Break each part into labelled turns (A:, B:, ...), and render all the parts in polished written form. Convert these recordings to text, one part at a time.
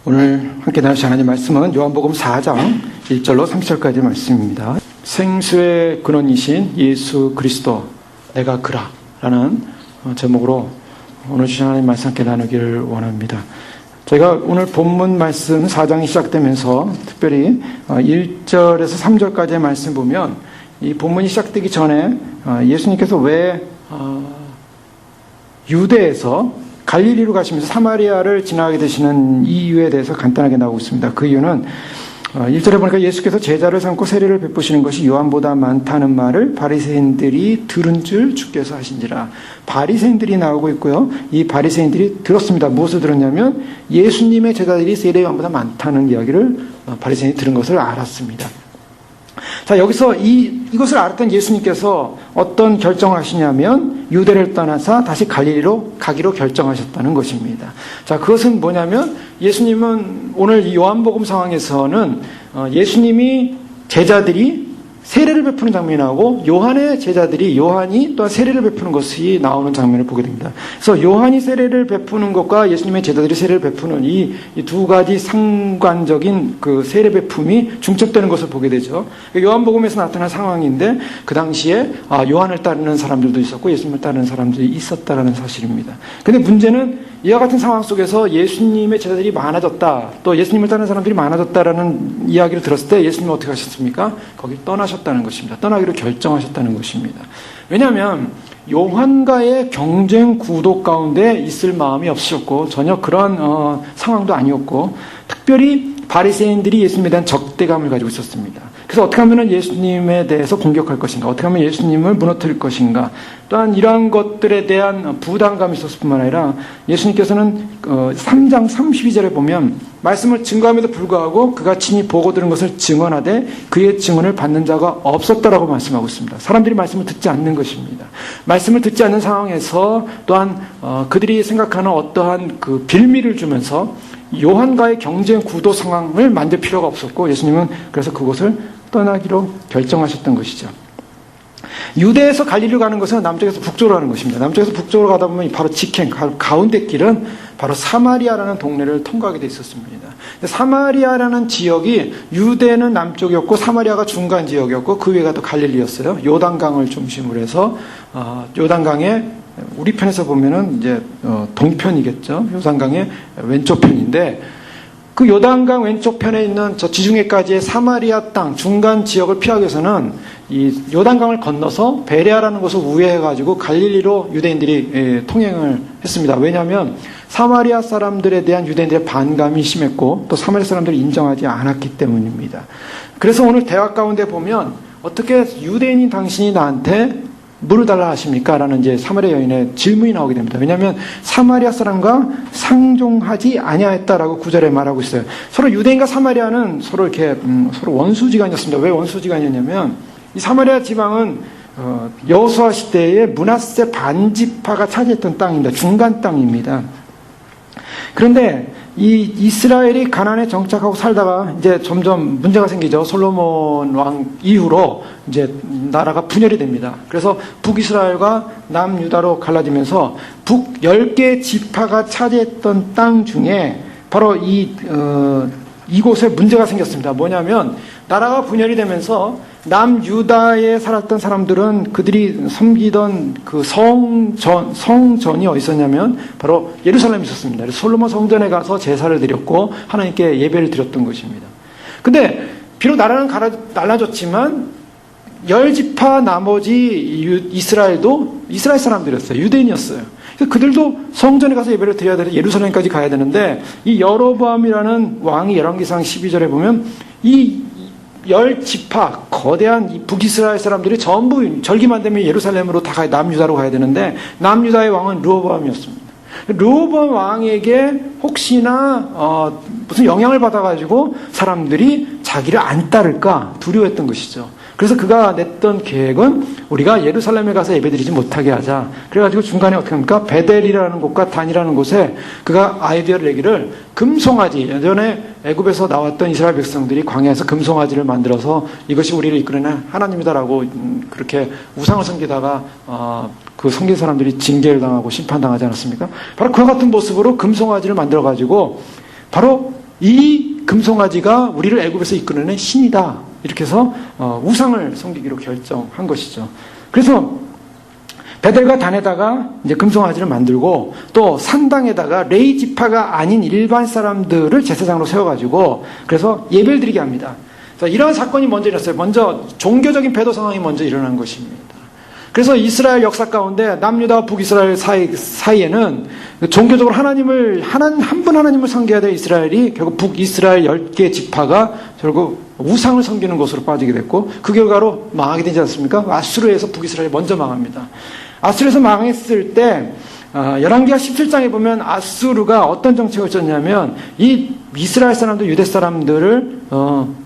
A: 오늘 함께 나누실 하나님 말씀은 요한복음 4장 1절로 30절까지 말씀입니다. 생수의 근원이신 예수 그리스도 내가 그라 라는 제목으로 오늘 주신 하나님 말씀 함께 나누기를 원합니다. 저희가 오늘 본문 말씀 4장이 시작되면서 특별히 1절에서 3절까지의 말씀 보면 이 본문이 시작되기 전에 예수님께서 왜 유대에서 갈릴리로 가시면서 사마리아를 지나가게 되시는 이유에 대해서 간단하게 나오고 있습니다. 그 이유는 1절에 보니까 예수께서 제자를 삼고 세례를 베푸시는 것이 요한보다 많다는 말을 바리새인들이 들은 줄 주께서 하신지라. 바리새인들이 나오고 있고요. 이 바리새인들이 들었습니다. 무엇을 들었냐면 예수님의 제자들이 세례 요한보다 많다는 이야기를 바리새인이 들은 것을 알았습니다. 자, 여기서 이것을 알았던 예수님께서 어떤 결정을 하시냐면 유대를 떠나서 다시 갈릴리로 가기로 결정하셨다는 것입니다. 자, 그것은 뭐냐면 예수님은 오늘 이 요한복음 상황에서는 예수님이 제자들이 세례를 베푸는 장면이 나오고 요한의 제자들이 요한이 또한 세례를 베푸는 것이 나오는 장면을 보게 됩니다. 그래서 요한이 세례를 베푸는 것과 예수님의 제자들이 세례를 베푸는 이 두 가지 상관적인 그 세례 베품이 중첩되는 것을 보게 되죠. 요한복음에서 나타난 상황인데 그 당시에 요한을 따르는 사람들도 있었고 예수님을 따르는 사람들이 있었다라는 사실입니다. 근데 문제는 이와 같은 상황 속에서 예수님의 제자들이 많아졌다, 또 예수님을 따르는 사람들이 많아졌다라는 이야기를 들었을 때 예수님은 어떻게 하셨습니까? 거기 떠나셨다는 것입니다. 떠나기로 결정하셨다는 것입니다. 왜냐하면 요한과의 경쟁 구도 가운데 있을 마음이 없으셨고 전혀 그런 상황도 아니었고 특별히 바리새인들이 예수님에 대한 적대감을 가지고 있었습니다. 그래서 어떻게 하면 예수님에 대해서 공격할 것인가, 어떻게 하면 예수님을 무너뜨릴 것인가, 또한 이러한 것들에 대한 부담감이 있었을 뿐만 아니라 예수님께서는 3장 32절에 보면 말씀을 증거함에도 불구하고 그가 친히 보고 들은 것을 증언하되 그의 증언을 받는 자가 없었다라고 말씀하고 있습니다. 사람들이 말씀을 듣지 않는 것입니다. 말씀을 듣지 않는 상황에서 또한 그들이 생각하는 어떠한 그 빌미를 주면서 요한과의 경쟁 구도 상황을 만들 필요가 없었고 예수님은 그래서 그곳을 떠나기로 결정하셨던 것이죠. 유대에서 갈릴리로 가는 것은 남쪽에서 북쪽으로 가는 것입니다. 남쪽에서 북쪽으로 가다 보면 바로 직행, 가운데 길은 바로 사마리아라는 동네를 통과하게 돼 있었습니다. 사마리아라는 지역이 유대는 남쪽이었고 사마리아가 중간 지역이었고 그 위가 또 갈릴리였어요. 요단강을 중심으로 해서 요단강의 우리 편에서 보면은 이제 동편이겠죠. 요단강의 왼쪽 편인데 그 요단강 왼쪽 편에 있는 저 지중해까지의 사마리아 땅 중간 지역을 피하기 위해서는 이 요단강을 건너서 베레아라는 곳을 우회해가지고 갈릴리로 유대인들이 통행을 했습니다. 왜냐하면 사마리아 사람들에 대한 유대인들의 반감이 심했고 또 사마리아 사람들을 인정하지 않았기 때문입니다. 그래서 오늘 대화 가운데 보면 어떻게 유대인인 당신이 나한테 물을 달라 하십니까? 라는 이제 사마리아 여인의 질문이 나오게 됩니다. 왜냐하면 사마리아 사람과 상종하지 아니하였다라고 9절에 말하고 있어요. 서로 유대인과 사마리아는 서로 이렇게 서로 원수지간이었습니다. 왜 원수지간이었냐면 이 사마리아 지방은 여호수아 시대에 므낫세 반지파가 차지했던 땅입니다. 중간 땅입니다. 그런데 이 이스라엘이 가나안에 정착하고 살다가 이제 점점 문제가 생기죠. 솔로몬 왕 이후로 이제 나라가 분열이 됩니다. 그래서 북이스라엘과 남유다로 갈라지면서 북 10개 지파가 차지했던 땅 중에 바로 이곳에 문제가 생겼습니다. 뭐냐면 나라가 분열이 되면서 남유다에 살았던 사람들은 그들이 섬기던 그 성전이 어디 있었냐면 바로 예루살렘에 있었습니다. 그래서 솔로몬 성전에 가서 제사를 드렸고 하나님께 예배를 드렸던 것입니다. 근데 비록 나라는 갈라졌지만 10지파 나머지 이스라엘도 이스라엘 사람들이었어요. 유대인이었어요. 그래서 그들도 성전에 가서 예배를 드려야 되는데 예루살렘까지 가야 되는데 이 여로보암이라는 왕이 열왕기상 12절에 보면 이 10지파 거대한 이 북이스라엘 사람들이 전부 절기만 되면 예루살렘으로 다 남유다로 가야 되는데 남유다의 왕은 르호보암이었습니다. 르호보암 왕에게 혹시나 무슨 영향을 받아가지고 사람들이 자기를 안 따를까 두려워했던 것이죠. 그래서 그가 냈던 계획은 우리가 예루살렘에 가서 예배드리지 못하게 하자. 그래가지고 중간에 어떻게 합니까? 베델이라는 곳과 단이라는 곳에 그가 아이디어를 내기를 금송아지, 예전에 애굽에서 나왔던 이스라엘 백성들이 광야에서 금송아지를 만들어서 이것이 우리를 이끄는 하나님이다라고 그렇게 우상을 섬기다가 그 섬긴 사람들이 징계를 당하고 심판당하지 않았습니까? 바로 그와 같은 모습으로 금송아지를 만들어가지고 바로 이 금송아지가 우리를 애굽에서 이끌어낸 신이다. 이렇게 해서 우상을 섬기기로 결정한 것이죠. 그래서 베델과 단에다가 이제 금송아지를 만들고 또 산당에다가 레위 지파가 아닌 일반 사람들을 제사장으로 세워가지고 그래서 예배를 드리게 합니다. 자, 이러한 사건이 먼저 일어났어요. 먼저 종교적인 배도 상황이 먼저 일어난 것입니다. 그래서 이스라엘 역사 가운데 남유다와 북이스라엘 사이에는 종교적으로 한 분 하나님을 섬겨야 될 이스라엘이 결국 북이스라엘 10개 지파가 결국 우상을 섬기는 것으로 빠지게 됐고 그 결과로 망하게 되지 않습니까? 아수르에서 북이스라엘이 먼저 망합니다. 아수르에서 망했을 때 열왕기하 17장에 보면 아수르가 어떤 정책을 썼냐면 이 이스라엘 사람들, 유대 사람들을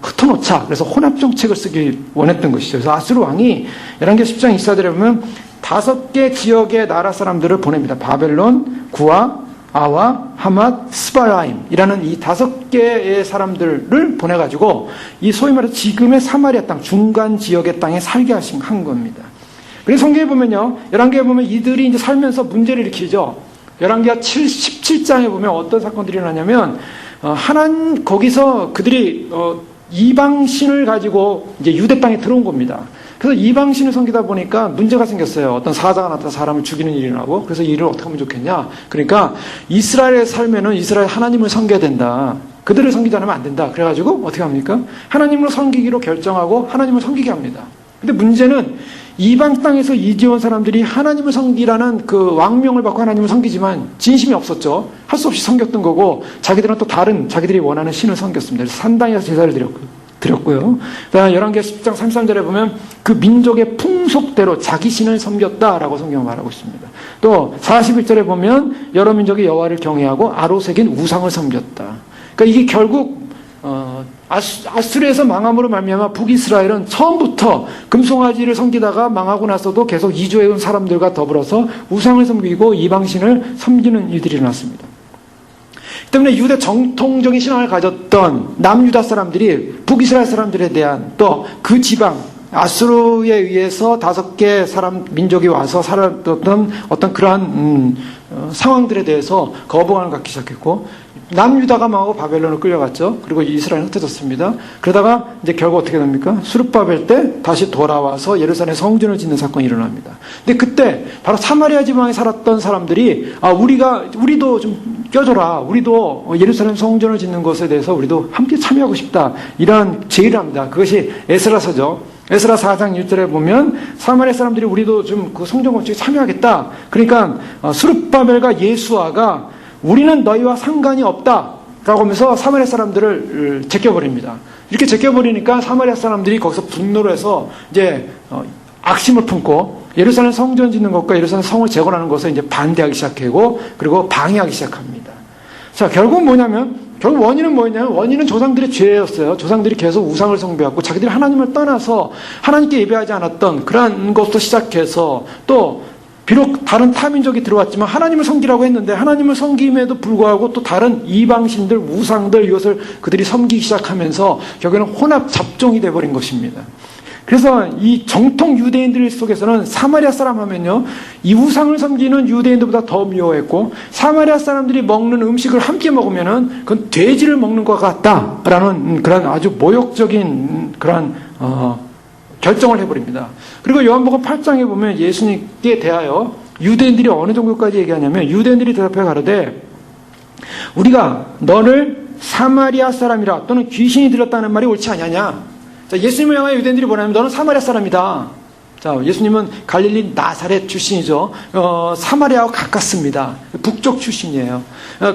A: 흩어놓자. 그래서 혼합 정책을 쓰기 원했던 것이죠. 그래서 아수르 왕이 열왕기하 10장 24절에 보면 5개 지역의 나라 사람들을 보냅니다. 바벨론, 구아, 아와, 하맛, 스바라임이라는 이 5개의 사람들을 보내가지고 이 소위 말해서 지금의 사마리아 땅, 중간 지역의 땅에 살게 한 겁니다. 그래서 성경에 보면요, 열왕기에 보면 이들이 이제 살면서 문제를 일으키죠. 열왕기하 17장에 보면 어떤 사건들이 일어나냐면, 거기서 그들이, 이방신을 가지고 이제 유대 땅에 들어온 겁니다. 그래서 이방신을 섬기다 보니까 문제가 생겼어요. 어떤 사자가 나타나 사람을 죽이는 일이 나고, 그래서 이 일을 어떻게 하면 좋겠냐. 그러니까 이스라엘에 살면은 이스라엘 하나님을 섬겨야 된다. 그들을 섬기지 않으면 안 된다. 그래가지고 어떻게 합니까? 하나님을 섬기기로 결정하고 하나님을 섬기게 합니다. 근데 문제는 이방 땅에서 이지온 사람들이 하나님을 섬기라는 그 왕명을 받고 하나님을 섬기지만 진심이 없었죠. 할 수 없이 섬겼던 거고 자기들은 또 다른 자기들이 원하는 신을 섬겼습니다. 그래서 산당에서 제사를 드렸고요. 열왕기하 10장 33절에 보면 그 민족의 풍속대로 자기 신을 섬겼다라고 성경은 말하고 있습니다. 또 41절에 보면 여러 민족이 여호와를 경외하고 아로새긴 우상을 섬겼다. 그러니까 이게 결국 아수르에서 망함으로 말미암아 북이스라엘은 처음부터 금송아지를 섬기다가 망하고 나서도 계속 이주해온 사람들과 더불어서 우상을 섬기고 이방신을 섬기는 일들이 일어났습니다. 때문에 유대 정통적인 신앙을 가졌던 남유다 사람들이 북이스라엘 사람들에 대한 또 그 지방 아수르에 의해서 5개 사람 민족이 와서 살았던 어떤 그러한 상황들에 대해서 거부감을 갖기 시작했고 남유다가 망하고 바벨론을 끌려갔죠. 그리고 이스라엘은 흩어졌습니다. 그러다가 이제 결국 어떻게 됩니까? 수르바벨 때 다시 돌아와서 예루살렘 성전을 짓는 사건이 일어납니다. 근데 그때 바로 사마리아 지방에 살았던 사람들이 우리도 좀 껴줘라. 우리도 예루살렘 성전을 짓는 것에 대해서 우리도 함께 참여하고 싶다. 이러한 제의를 합니다. 그것이 에스라서죠. 에스라 4장 1절에 보면 사마리아 사람들이 우리도 좀 그 성전 건축에 참여하겠다. 그러니까 수르바벨과 예수아가 우리는 너희와 상관이 없다라고 하면서 사마리아 사람들을 제껴버립니다. 이렇게 제껴버리니까 사마리아 사람들이 거기서 분노를 해서 이제 악심을 품고 예루살렘 성전 짓는 것과 예루살렘 성을 재건하는 것을 이제 반대하기 시작하고 그리고 방해하기 시작합니다. 자, 결국 뭐냐면 결국 원인은 뭐였냐면 원인은 조상들의 죄였어요. 조상들이 계속 우상을 숭배하고 자기들이 하나님을 떠나서 하나님께 예배하지 않았던 그런 것부터 시작해서 또 비록 다른 타민족이 들어왔지만 하나님을 섬기라고 했는데 하나님을 섬김에도 불구하고 또 다른 이방신들, 우상들 이것을 그들이 섬기기 시작하면서 결국에는 혼합 잡종이 돼버린 것입니다. 그래서 이 정통 유대인들 속에서는 사마리아 사람 하면요, 이 우상을 섬기는 유대인들보다 더 미워했고 사마리아 사람들이 먹는 음식을 함께 먹으면은 그건 돼지를 먹는 것 같다라는 그런 아주 모욕적인 그런 결정을 해버립니다. 그리고 요한복음 8장에 보면 예수님께 대하여 유대인들이 어느 정도까지 얘기하냐면 유대인들이 대답해 가로되 우리가 너를 사마리아 사람이라 또는 귀신이 들렸다는 말이 옳지 아니하냐. 자, 예수님을 향하여 유대인들이 뭐냐면 너는 사마리아 사람이다. 자, 예수님은 갈릴리 나사렛 출신이죠. 사마리아와 가깝습니다. 북쪽 출신이에요.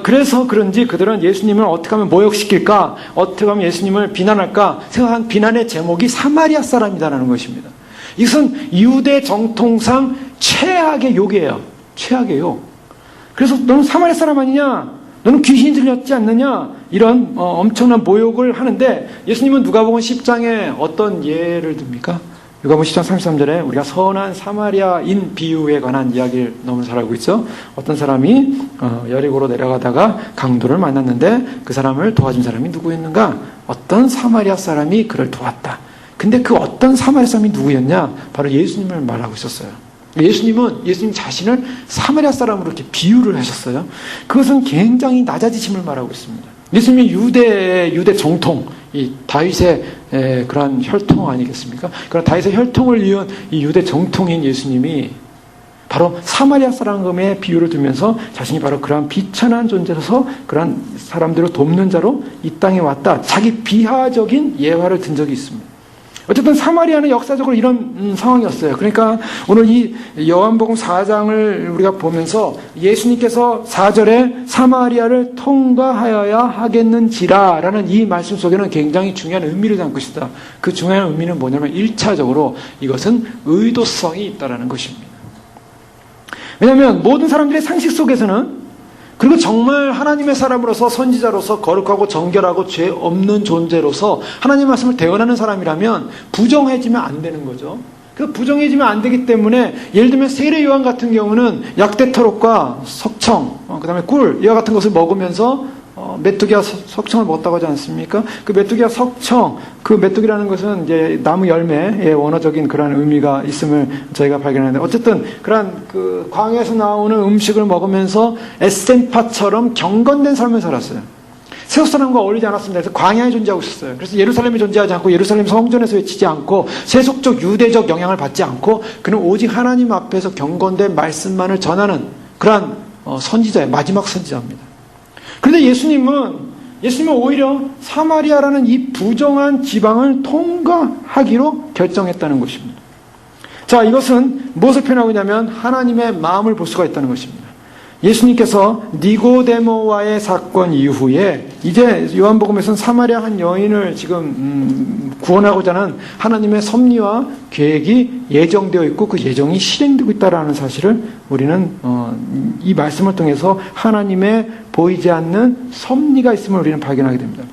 A: 그래서 그런지 그들은 예수님을 어떻게 하면 모욕시킬까, 어떻게 하면 예수님을 비난할까 생각한 비난의 제목이 사마리아 사람이다라는 것입니다. 이것은 유대 정통상 최악의 욕이에요. 최악의 욕. 그래서 너는 사마리아 사람 아니냐? 너는 귀신이 들렸지 않느냐? 이런 엄청난 모욕을 하는데 예수님은 누가복음 10장에 어떤 예를 듭니까? 누가복음 10장 33절에 우리가 선한 사마리아인 비유에 관한 이야기를 너무 잘 알고 있죠. 어떤 사람이 여리고로 내려가다가 강도를 만났는데 그 사람을 도와준 사람이 누구였는가? 어떤 사마리아 사람이 그를 도왔다. 근데 그 어떤 사마리아 사람이 누구였냐? 바로 예수님을 말하고 있었어요. 예수님 자신을 사마리아 사람으로 이렇게 비유를 하셨어요. 그것은 굉장히 낮아지심을 말하고 있습니다. 예수님이 유대 정통, 이 다윗의 그러한 혈통 아니겠습니까? 그런 다윗의 혈통을 이은 이 유대 정통인 예수님이 바로 사마리아 사람의 비유를 두면서 자신이 바로 그러한 비천한 존재로서 그러한 사람들을 돕는 자로 이 땅에 왔다. 자기 비하적인 예화를 든 적이 있습니다. 어쨌든 사마리아는 역사적으로 이런 상황이었어요. 그러니까 오늘 이 요한복음 4장을 우리가 보면서 예수님께서 4절에 사마리아를 통과하여야 하겠는지라 라는 이 말씀 속에는 굉장히 중요한 의미를 담고 있다. 그 중요한 의미는 뭐냐면 1차적으로 이것은 의도성이 있다는 것입니다. 왜냐하면 모든 사람들의 상식 속에서는 그리고 정말 하나님의 사람으로서 선지자로서 거룩하고 정결하고 죄 없는 존재로서 하나님의 말씀을 대언하는 사람이라면 부정해지면 안 되는 거죠. 그 부정해지면 안 되기 때문에 예를 들면 세례 요한 같은 경우는 약대토록과 석청, 그다음에 꿀 이와 같은 것을 먹으면서 메뚜기와 석청을 먹었다고 하지 않습니까? 그 메뚜기와 석청, 그 메뚜기라는 것은 이제 나무 열매의 원어적인 그런 의미가 있음을 저희가 발견하는데 어쨌든 그런 그 광야에서 나오는 음식을 먹으면서 에센파처럼 경건된 삶을 살았어요. 세속 사람과 어울리지 않았습니다. 그래서 광야에 존재하고 있었어요. 그래서 예루살렘에 존재하지 않고 예루살렘 성전에서 외치지 않고 세속적 유대적 영향을 받지 않고 그는 오직 하나님 앞에서 경건된 말씀만을 전하는 그러한 선지자예요. 마지막 선지자입니다. 그런데 예수님은 오히려 사마리아라는 이 부정한 지방을 통과하기로 결정했다는 것입니다. 자, 이것은 무엇을 표현하고 있냐면 하나님의 마음을 볼 수가 있다는 것입니다. 예수님께서 니고데모와의 사건 이후에 이제 요한복음에서는 사마리아 한 여인을 지금 구원하고자 하는 하나님의 섭리와 계획이 예정되어 있고 그 예정이 실행되고 있다는 사실을 우리는 이 말씀을 통해서 하나님의 보이지 않는 섭리가 있음을 우리는 발견하게 됩니다.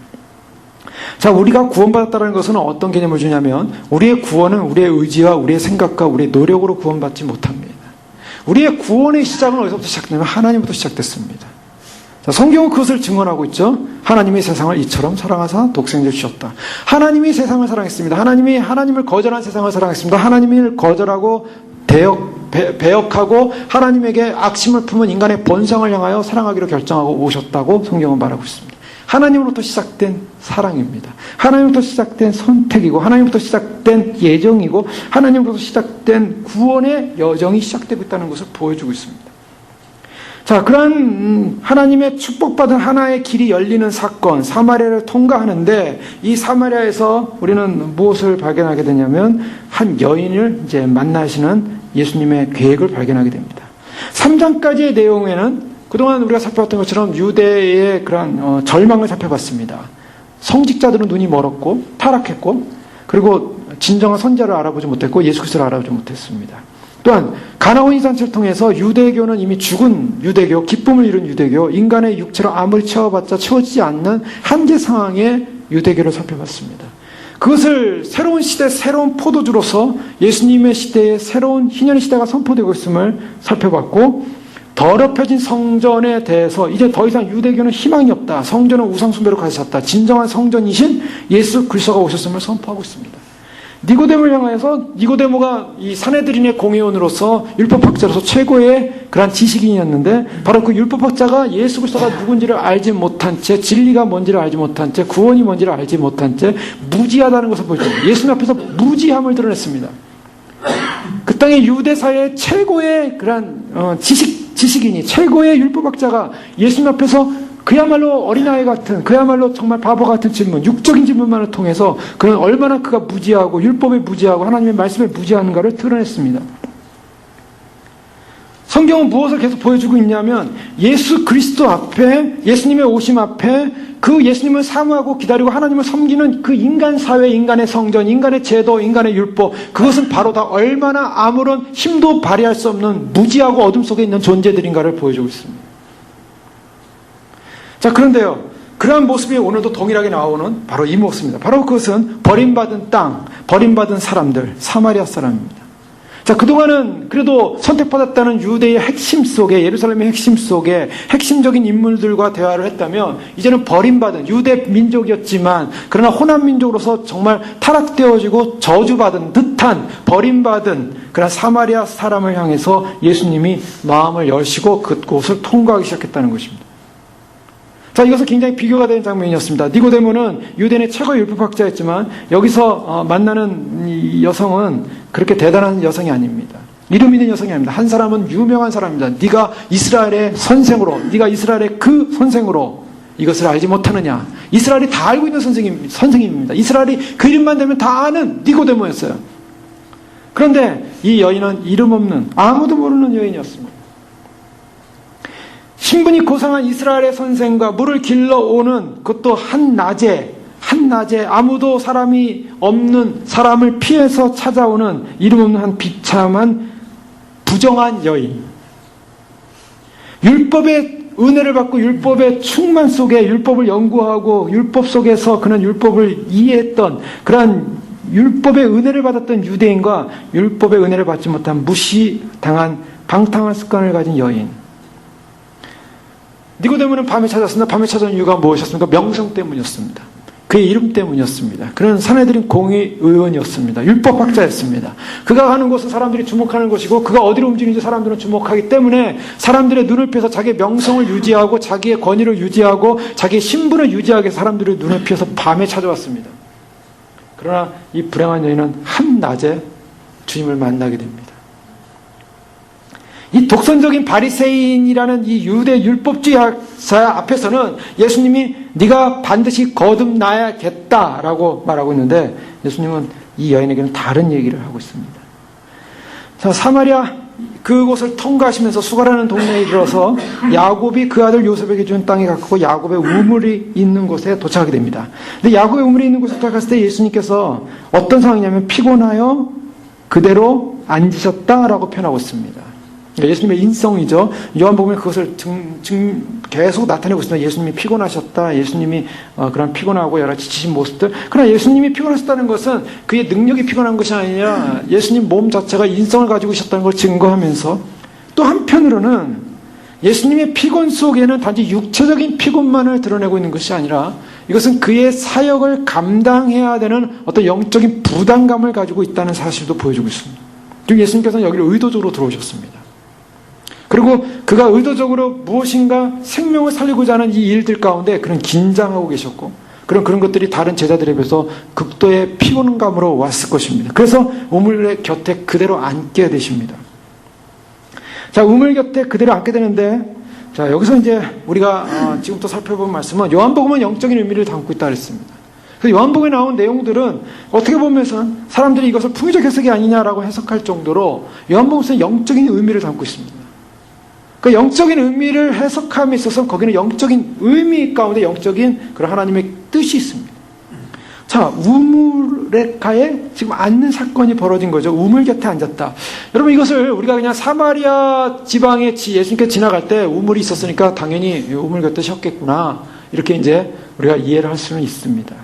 A: 자, 우리가 구원받았다는 것은 어떤 개념을 주냐면 우리의 구원은 우리의 의지와 우리의 생각과 우리의 노력으로 구원받지 못합니다. 우리의 구원의 시작은 어디서부터 시작되냐면 하나님부터 시작됐습니다. 자, 성경은 그것을 증언하고 있죠. 하나님이 세상을 이처럼 사랑하사 독생자를 주셨다. 하나님이 세상을 사랑했습니다. 하나님이 하나님을 거절한 세상을 사랑했습니다. 하나님을 거절하고 배역하고 하나님에게 악심을 품은 인간의 본성을 향하여 사랑하기로 결정하고 오셨다고 성경은 말하고 있습니다. 하나님으로부터 시작된 사랑입니다. 하나님으로부터 시작된 선택이고 하나님으로부터 시작된 예정이고 하나님으로부터 시작된 구원의 여정이 시작되고 있다는 것을 보여주고 있습니다. 자, 그러한 하나님의 축복받은 하나의 길이 열리는 사건, 사마리아를 통과하는데 이 사마리아에서 우리는 무엇을 발견하게 되냐면 한 여인을 이제 만나시는 예수님의 계획을 발견하게 됩니다. 3장까지의 내용에는 그동안 우리가 살펴봤던 것처럼 유대의 그런 절망을 살펴봤습니다. 성직자들은 눈이 멀었고 타락했고 그리고 진정한 선지자를 알아보지 못했고 예수 그리스도를 알아보지 못했습니다. 또한 가나온 산치를 통해서 유대교는 이미 죽은 유대교, 기쁨을 이룬 유대교, 인간의 육체로 아무리 채워봤자 채워지지 않는 한계 상황의 유대교를 살펴봤습니다. 그것을 새로운 시대, 새로운 포도주로서 예수님의 시대에 새로운 희년의 시대가 선포되고 있음을 살펴봤고 더럽혀진 성전에 대해서 이제 더 이상 유대교는 희망이 없다. 성전은 우상숭배로 가셨다. 진정한 성전이신 예수 그리스도가 오셨음을 선포하고 있습니다. 니고데모를 향해서 니고데모가 이 산헤드린의 공회원으로서 율법학자로서 최고의 그런 지식인이었는데 바로 그 율법학자가 예수 그리스도가 누군지를 알지 못한 채 진리가 뭔지를 알지 못한 채 구원이 뭔지를 알지 못한 채 무지하다는 것을 보여줍니다. 예수님 앞에서 무지함을 드러냈습니다. 그 땅의 유대사의 최고의 그런 지식인이 최고의 율법학자가 예수님 앞에서 그야말로 어린아이 같은 그야말로 정말 바보 같은 질문 육적인 질문만을 통해서 그는 얼마나 그가 무지하고 율법에 무지하고 하나님의 말씀에 무지하는가를 드러냈습니다. 성경은 무엇을 계속 보여주고 있냐면 예수 그리스도 앞에 예수님의 오심 앞에 그 예수님을 사모하고 기다리고 하나님을 섬기는 그 인간 사회, 인간의 성전, 인간의 제도, 인간의 율법 그것은 바로 다 얼마나 아무런 힘도 발휘할 수 없는 무지하고 어둠 속에 있는 존재들인가를 보여주고 있습니다. 자, 그런데요, 그러한 모습이 오늘도 동일하게 나오는 바로 이 모습입니다. 바로 그것은 버림받은 땅, 버림받은 사람들, 사마리아 사람입니다. 자, 그동안은 그래도 선택받았다는 유대의 핵심 속에, 예루살렘의 핵심 속에 핵심적인 인물들과 대화를 했다면 이제는 버림받은 유대 민족이었지만 그러나 호남 민족으로서 정말 타락되어지고 저주받은 듯한 버림받은 그런 사마리아 사람을 향해서 예수님이 마음을 여시고 그곳을 통과하기 시작했다는 것입니다. 자, 이것은 굉장히 비교가 되는 장면이었습니다. 니고데모는 유대인의 최고의 율법학자였지만 여기서 만나는 이 여성은 그렇게 대단한 여성이 아닙니다. 이름 있는 여성이 아닙니다. 한 사람은 유명한 사람입니다. 네가 이스라엘의 선생으로, 네가 이스라엘의 그 선생으로 이것을 알지 못하느냐. 이스라엘이 다 알고 있는 선생님입니다. 이스라엘이 그 이름만 되면 다 아는 니고데모였어요. 그런데 이 여인은 이름 없는, 아무도 모르는 여인이었습니다. 신분이 고상한 이스라엘의 선생과 물을 길러오는, 그것도 한낮에 아무도 사람이 없는, 사람을 피해서 찾아오는 이름 없는 한 비참한 부정한 여인. 율법의 은혜를 받고 율법의 충만 속에 율법을 연구하고 율법 속에서 그는 율법을 이해했던 그러한 율법의 은혜를 받았던 유대인과 율법의 은혜를 받지 못한 무시당한 방탕한 습관을 가진 여인. 니고데모는 밤에 찾았습니다. 밤에 찾아온 이유가 무엇이었습니까? 명성 때문이었습니다. 그의 이름 때문이었습니다. 그는 사내들인 공의의원이었습니다. 율법학자였습니다. 그가 가는 곳은 사람들이 주목하는 곳이고 그가 어디로 움직이는지 사람들은 주목하기 때문에 사람들의 눈을 피해서 자기의 명성을 유지하고 자기의 권위를 유지하고 자기의 신분을 유지하기 위해서 사람들의 눈을 피해서 밤에 찾아왔습니다. 그러나 이 불행한 여인은 한낮에 주님을 만나게 됩니다. 이 독선적인 바리새인이라는 이 유대 율법주의자 앞에서는 예수님이 네가 반드시 거듭나야겠다라고 말하고 있는데 예수님은 이 여인에게는 다른 얘기를 하고 있습니다. 자, 사마리아 그곳을 통과하시면서 수가라는 동네에 이르러서 야곱이 그 아들 요셉에게 준 땅에 가깝고 야곱의 우물이 있는 곳에 도착하게 됩니다. 근데 야곱의 우물이 있는 곳에 도착했을 때 예수님께서 어떤 상황이냐면 피곤하여 그대로 앉으셨다라고 표현하고 있습니다. 예수님의 인성이죠. 요한복음에 그것을 계속 나타내고 있습니다. 예수님이 피곤하셨다. 예수님이 그런 피곤하고 여러 지치신 모습들. 그러나 예수님이 피곤하셨다는 것은 그의 능력이 피곤한 것이 아니라 예수님 몸 자체가 인성을 가지고 있었다는 걸 증거하면서 또 한편으로는 예수님의 피곤 속에는 단지 육체적인 피곤만을 드러내고 있는 것이 아니라 이것은 그의 사역을 감당해야 되는 어떤 영적인 부담감을 가지고 있다는 사실도 보여주고 있습니다. 그리고 예수님께서는 여기를 의도적으로 들어오셨습니다. 그리고 그가 의도적으로 무엇인가 생명을 살리고자 하는 이 일들 가운데 그는 긴장하고 계셨고 그런 것들이 다른 제자들에 비해서 극도의 피곤감으로 왔을 것입니다. 그래서 우물 곁에 그대로 앉게 되십니다. 자, 우물 곁에 그대로 앉게 되는데 자, 여기서 이제 우리가 지금부터 살펴본 말씀은 요한복음은 영적인 의미를 담고 있다 그랬습니다. 그래서 요한복음에 나온 내용들은 어떻게 보면 사람들이 이것을 풍의적 해석이 아니냐라고 해석할 정도로 요한복음에서 영적인 의미를 담고 있습니다. 그 영적인 의미를 해석함에 있어서 거기는 영적인 의미 가운데 영적인 그런 하나님의 뜻이 있습니다. 자, 우물가에 지금 앉는 사건이 벌어진 거죠. 우물 곁에 앉았다. 여러분 이것을 우리가 그냥 사마리아 지방에 예수님께서 지나갈 때 우물이 있었으니까 당연히 우물 곁에 쉬었겠구나. 이렇게 이제 우리가 이해를 할 수는 있습니다.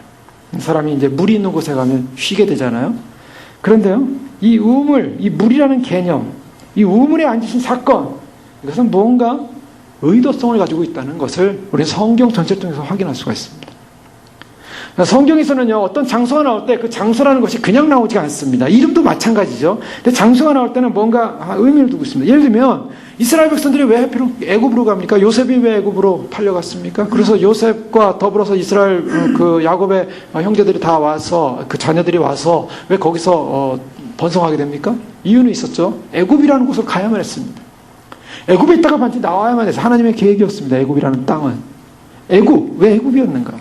A: 사람이 이제 물이 있는 곳에 가면 쉬게 되잖아요. 그런데요, 이 우물, 이 물이라는 개념, 이 우물에 앉으신 사건, 이것은 뭔가 의도성을 가지고 있다는 것을 우리 성경 전체를 통해서 확인할 수가 있습니다. 성경에서는요, 어떤 장소가 나올 때 그 장소라는 것이 그냥 나오지가 않습니다. 이름도 마찬가지죠. 근데 장소가 나올 때는 뭔가 의미를 두고 있습니다. 예를 들면 이스라엘 백성들이 왜 하필 애굽으로 갑니까? 요셉이 왜 애굽으로 팔려갔습니까? 그래서 요셉과 더불어서 이스라엘 그 야곱의 형제들이 다 와서 그 자녀들이 와서 왜 거기서 번성하게 됩니까? 이유는 있었죠. 애굽이라는 곳을 가야만 했습니다. 애굽에 있다가 반드시 나와야만 해서 하나님의 계획이었습니다. 애굽이라는 땅은. 애굽, 왜 애굽이었는가?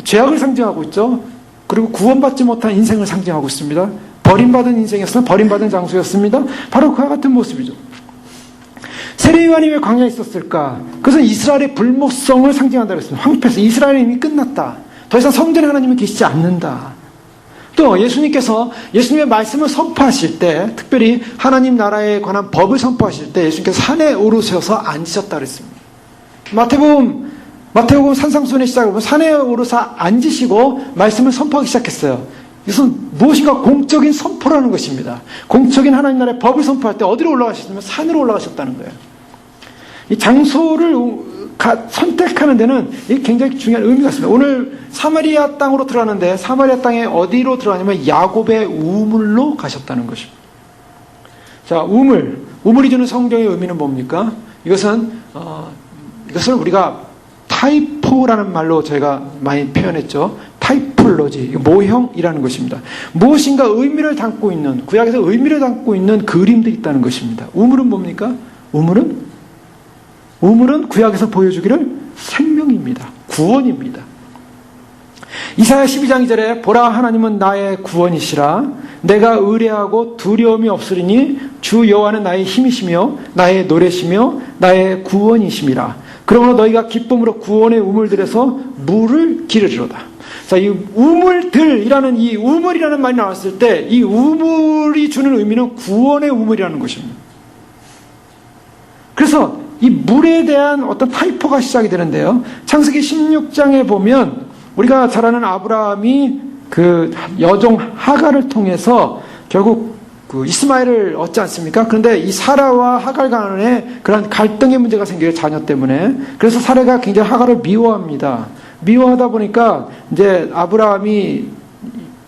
A: 죄악을 상징하고 있죠. 그리고 구원받지 못한 인생을 상징하고 있습니다. 버림받은 인생이었으면 버림받은 장소였습니다. 바로 그와 같은 모습이죠. 세례요한이 왜 광야에 있었을까? 그것은 이스라엘의 불모성을 상징한다고 했습니다. 황폐해서 이스라엘은 이미 끝났다. 더 이상 성전에 하나님은 계시지 않는다. 또 예수님께서 예수님의 말씀을 선포하실 때, 특별히 하나님 나라에 관한 법을 선포하실 때 예수님께서 산에 오르셔서 앉으셨다 그랬습니다. 마태복음 산상수훈의 시작을 보면 산에 오르사 앉으시고 말씀을 선포하기 시작했어요. 이것은 무엇인가 공적인 선포라는 것입니다. 공적인 하나님 나라의 법을 선포할 때 어디로 올라가셨냐면 산으로 올라가셨다는 거예요. 이 장소를 선택하는 데는 굉장히 중요한 의미가 있습니다. 오늘 사마리아 땅으로 들어가는데 사마리아 땅에 어디로 들어가냐면 야곱의 우물로 가셨다는 것입니다. 자, 우물이 주는 성경의 의미는 뭡니까? 이것은 이것을 우리가 타이포 타이포라는 말로 저희가 많이 표현했죠. 타이폴로지, 모형이라는 것입니다. 무엇인가 의미를 담고 있는, 구약에서 의미를 담고 있는 그림들이 있다는 것입니다. 우물은 뭡니까? 우물은 구약에서 보여주기를 생명입니다. 구원입니다. 이사야 12장 2절에 보라 하나님은 나의 구원이시라 내가 의뢰하고 두려움이 없으리니 주 여호와는 나의 힘이시며 나의 노래시며 나의 구원이심이라. 그러므로 너희가 기쁨으로 구원의 우물들에서 물을 기르리로다. 자, 이 우물들이라는 이 우물이라는 말이 나왔을 때 이 우물이 주는 의미는 구원의 우물이라는 것입니다. 그래서 이 물에 대한 어떤 타이포가 시작이 되는데요. 창세기 16장에 보면 우리가 잘 아는 아브라함이 그 여종 하갈을 통해서 결국 그 이스마엘을 얻지 않습니까? 그런데 이 사라와 하갈 간에 그런 갈등의 문제가 생겨요, 자녀 때문에. 그래서 사라가 굉장히 하갈을 미워합니다. 미워하다 보니까 이제 아브라함이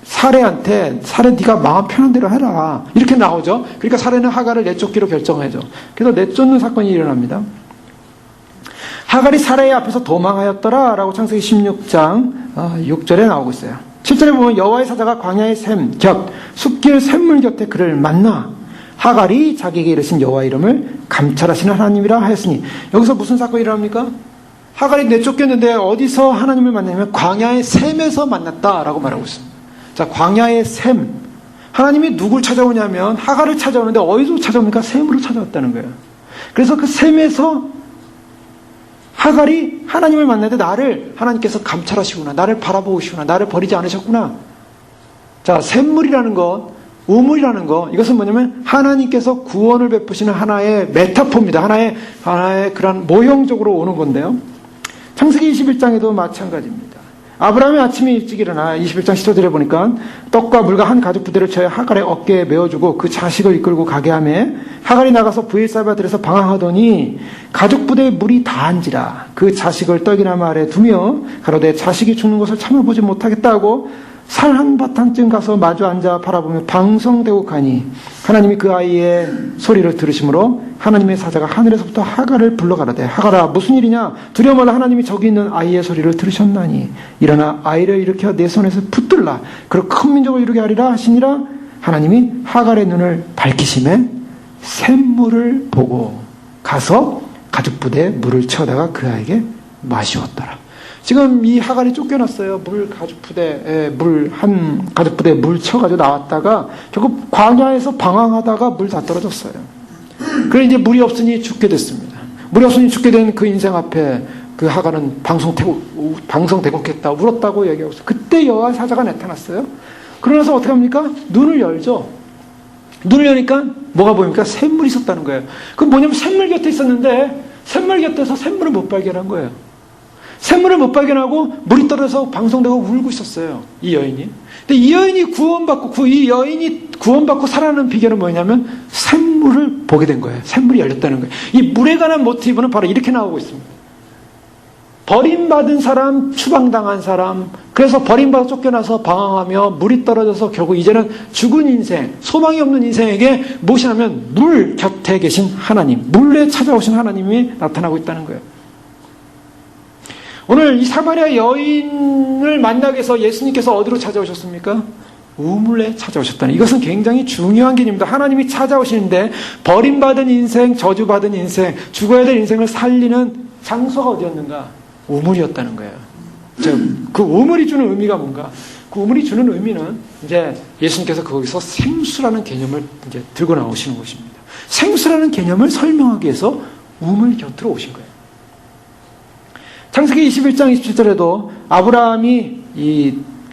A: 사례한테 사례 네가 마음 편한 대로 해라 이렇게 나오죠. 그러니까 사례는 하갈을 내쫓기로 결정하죠. 그래서 내쫓는 사건이 일어납니다. 하갈이 사례의 앞에서 도망하였더라 라고 창세기 16장 6절에 나오고 있어요. 7절에 보면 여호와의 사자가 광야의 샘 곁 숲길 샘물 곁에 그를 만나 하갈이 자기에게 이르신 여호와 이름을 감찰하시는 하나님이라 하였으니 여기서 무슨 사건이 일어납니까? 하갈이 내쫓겼는데 어디서 하나님을 만나냐면 광야의 샘에서 만났다라고 말하고 있습니다. 자, 광야의 샘. 하나님이 누굴 찾아오냐면 하갈을 찾아오는데 어디서 찾아옵니까? 샘으로 찾아왔다는 거예요. 그래서 그 샘에서 하갈이 하나님을 만나는데 나를 하나님께서 감찰하시구나. 나를 바라보시구나. 나를 버리지 않으셨구나. 자, 샘물이라는 것, 우물이라는 것, 이것은 뭐냐면 하나님께서 구원을 베푸시는 하나의 메타포입니다. 하나의 그런 모형적으로 오는 건데요. 창세기 21장에도 마찬가지입니다. 아브라함이 아침에 일찍 일어나 21장 10절에 보니까 떡과 물과 한 가죽 부대를 쳐야 하갈의 어깨에 메어주고 그 자식을 이끌고 가게 하며 하갈이 나가서 브엘사바들에서 방황하더니 가죽 부대에 물이 다한지라 그 자식을 떡이나무 아래 두며 가로되 자식이 죽는 것을 참아보지 못하겠다고 살 한 바탕쯤 가서 마주 앉아 바라보며 방성되고 가니 하나님이 그 아이의 소리를 들으심으로 하나님의 사자가 하늘에서부터 하갈을 불러 가라되 하갈아 무슨 일이냐 두려워 말라 하나님이 저기 있는 아이의 소리를 들으셨나니 일어나 아이를 일으켜 내 손에서 붙들라 그리고 큰 민족을 이루게 하리라 하시니라. 하나님이 하갈의 눈을 밝히심에 샘물을 보고 가서 가죽 부대에 물을 채우다가 그 아이에게 마시웠더라. 지금 이 하갈이 쫓겨났어요. 가죽 부대에 물 쳐가지고 나왔다가 결국 광야에서 방황하다가 물 다 떨어졌어요. 그래 이제 물이 없으니 죽게 됐습니다. 물이 없으니 죽게 된 그 인생 앞에 그 하갈은 방성대곡했다 울었다고 얘기하고 있어요. 그때 여호와 사자가 나타났어요. 그러면서 어떻게 합니까? 눈을 열죠. 눈을 여니까 뭐가 보입니까? 샘물이 있었다는 거예요. 그건 뭐냐면 샘물 곁에 있었는데 샘물 곁에서 샘물을 못 발견한 거예요. 샘물을 못 발견하고 물이 떨어져서 방송되고 울고 있었어요. 이 여인이. 근데 이 여인이 구원받고 살아나는 비결은 뭐냐면 샘물을 보게 된 거예요. 샘물이 열렸다는 거예요. 이 물에 관한 모티브는 바로 이렇게 나오고 있습니다. 버림받은 사람, 추방당한 사람, 그래서 버림받아 쫓겨나서 방황하며 물이 떨어져서 결국 이제는 죽은 인생, 소망이 없는 인생에게 무엇이냐면 물 곁에 계신 하나님, 물에 찾아오신 하나님이 나타나고 있다는 거예요. 오늘 이 사마리아 여인을 만나기 위해서 예수님께서 어디로 찾아오셨습니까? 우물에 찾아오셨다는, 이것은 굉장히 중요한 개념입니다. 하나님이 찾아오시는데 버림받은 인생, 저주받은 인생, 죽어야 될 인생을 살리는 장소가 어디였는가? 우물이었다는 거예요. 그 우물이 주는 의미가 뭔가? 그 우물이 주는 의미는 이제 예수님께서 거기서 생수라는 개념을 이제 들고 나오시는 것입니다. 생수라는 개념을 설명하기 위해서 우물 곁으로 오신 거예요. 창세기 21장 27절에도 아브라함이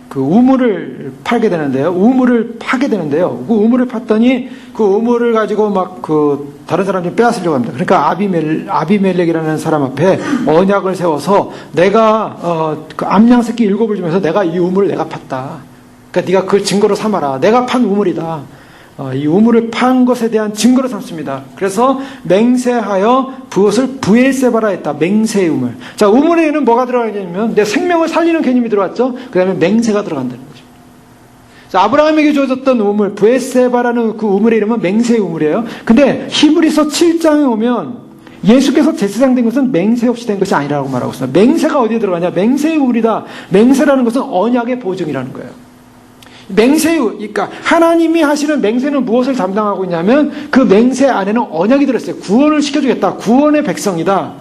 A: 그 우물을 파게 되는데요. 우물을 파게 되는데요. 그 우물을 팠더니 그 우물을 가지고 막 다른 사람들이 빼앗으려고 합니다. 그러니까 아비멜렉이라는 사람 앞에 언약을 세워서 내가 그 암양 새끼 7을 주면서 내가 이 우물을 내가 팠다. 그러니까 네가 그걸 증거로 삼아라. 내가 판 우물이다. 이 우물을 판 것에 대한 증거로 삼습니다. 그래서 맹세하여 그것을 부엘세바라 했다. 맹세의 우물. 자, 우물에는 뭐가 들어가냐면 내 생명을 살리는 개념이 들어왔죠. 그 다음에 맹세가 들어간다는 거죠. 자, 아브라함에게 주어졌던 우물, 부엘세바라는 그 우물의 이름은 맹세의 우물이에요. 근데 히브리서 7장에 오면 예수께서 제사장 된 것은 맹세 없이 된 것이 아니라고 말하고 있습니다. 맹세가 어디에 들어가냐? 맹세의 우물이다. 맹세라는 것은 언약의 보증이라는 거예요. 그러니까 하나님이 하시는 맹세는 무엇을 담당하고 있냐면 그 맹세 안에는 언약이 들어있어요. 구원을 시켜주겠다. 구원의 백성이다.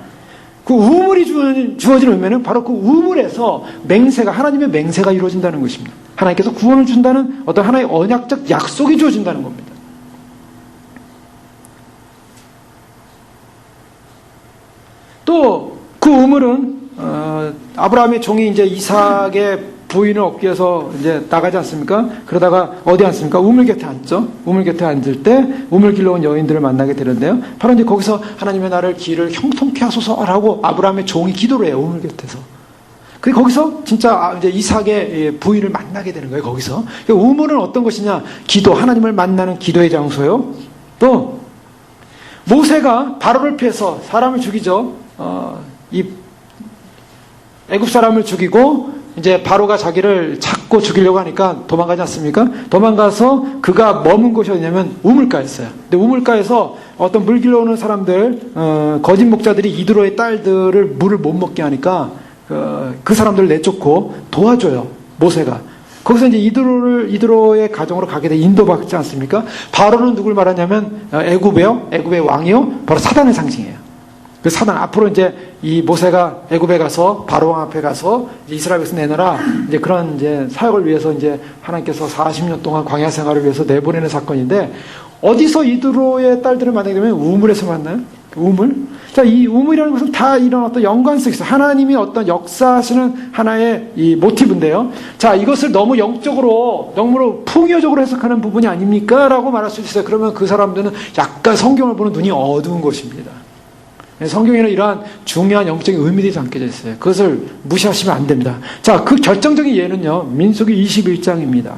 A: 그 우물이 주어진 의미는 바로 그 우물에서 하나님의 맹세가 이루어진다는 것입니다. 하나님께서 구원을 준다는 어떤 하나의 언약적 약속이 주어진다는 겁니다. 또 그 우물은 아브라함의 종이 이제 이삭의 부인을 얻기 위해서 이제 나가지 않습니까? 그러다가 어디 앉습니까? 우물 곁에 앉죠. 우물 곁에 앉을 때 우물 길러 온 여인들을 만나게 되는데요. 바로 이제 거기서 하나님의 나를 길을 형통케 하소서라고 아브라함의 종이 기도를 해요. 우물 곁에서. 그리고 거기서 진짜 이제 이삭의 부인을 만나게 되는 거예요. 거기서. 우물은 어떤 것이냐? 기도, 하나님을 만나는 기도의 장소요. 또 모세가 바로를 피해서 사람을 죽이죠. 이 애굽 사람을 죽이고 이제 바로가 자기를 찾고 죽이려고 하니까 도망가지 않습니까? 도망가서 그가 머문 곳이 어디냐면 우물가였어요. 근데 우물가에서 어떤 물 길러오는 사람들, 거짓 목자들이 이드로의 딸들을 물을 못 먹게 하니까 그 사람들을 내쫓고 도와줘요. 모세가. 거기서 이제 이드로의 가정으로 가게 돼 인도받지 않습니까? 바로는 누굴 말하냐면 애굽의 왕이요. 바로 사단의 상징이에요. 그 사단 앞으로 이제 이 모세가 애굽에 가서 바로 왕 앞에 가서 이스라엘 백성 내놔라 이제 그런 이제 사역을 위해서 이제 하나님께서 40년 동안 광야 생활을 위해서 내보내는 사건인데 어디서 이드로의 딸들을 만나게 되면 우물에서 만나요. 우물. 자, 이 우물이라는 것은 다 이런 어떤 연관성이 있어요. 하나님이 어떤 역사하시는 하나의 이 모티브인데요. 자, 이것을 너무 영적으로, 너무 풍요적으로 해석하는 부분이 아닙니까? 라고 말할 수 있어요. 그러면 그 사람들은 약간 성경을 보는 눈이 어두운 것입니다. 성경에는 이러한 중요한 영적인 의미들이 담겨져 있어요. 그것을 무시하시면 안 됩니다. 자, 그 결정적인 예는요, 민수기 21장입니다.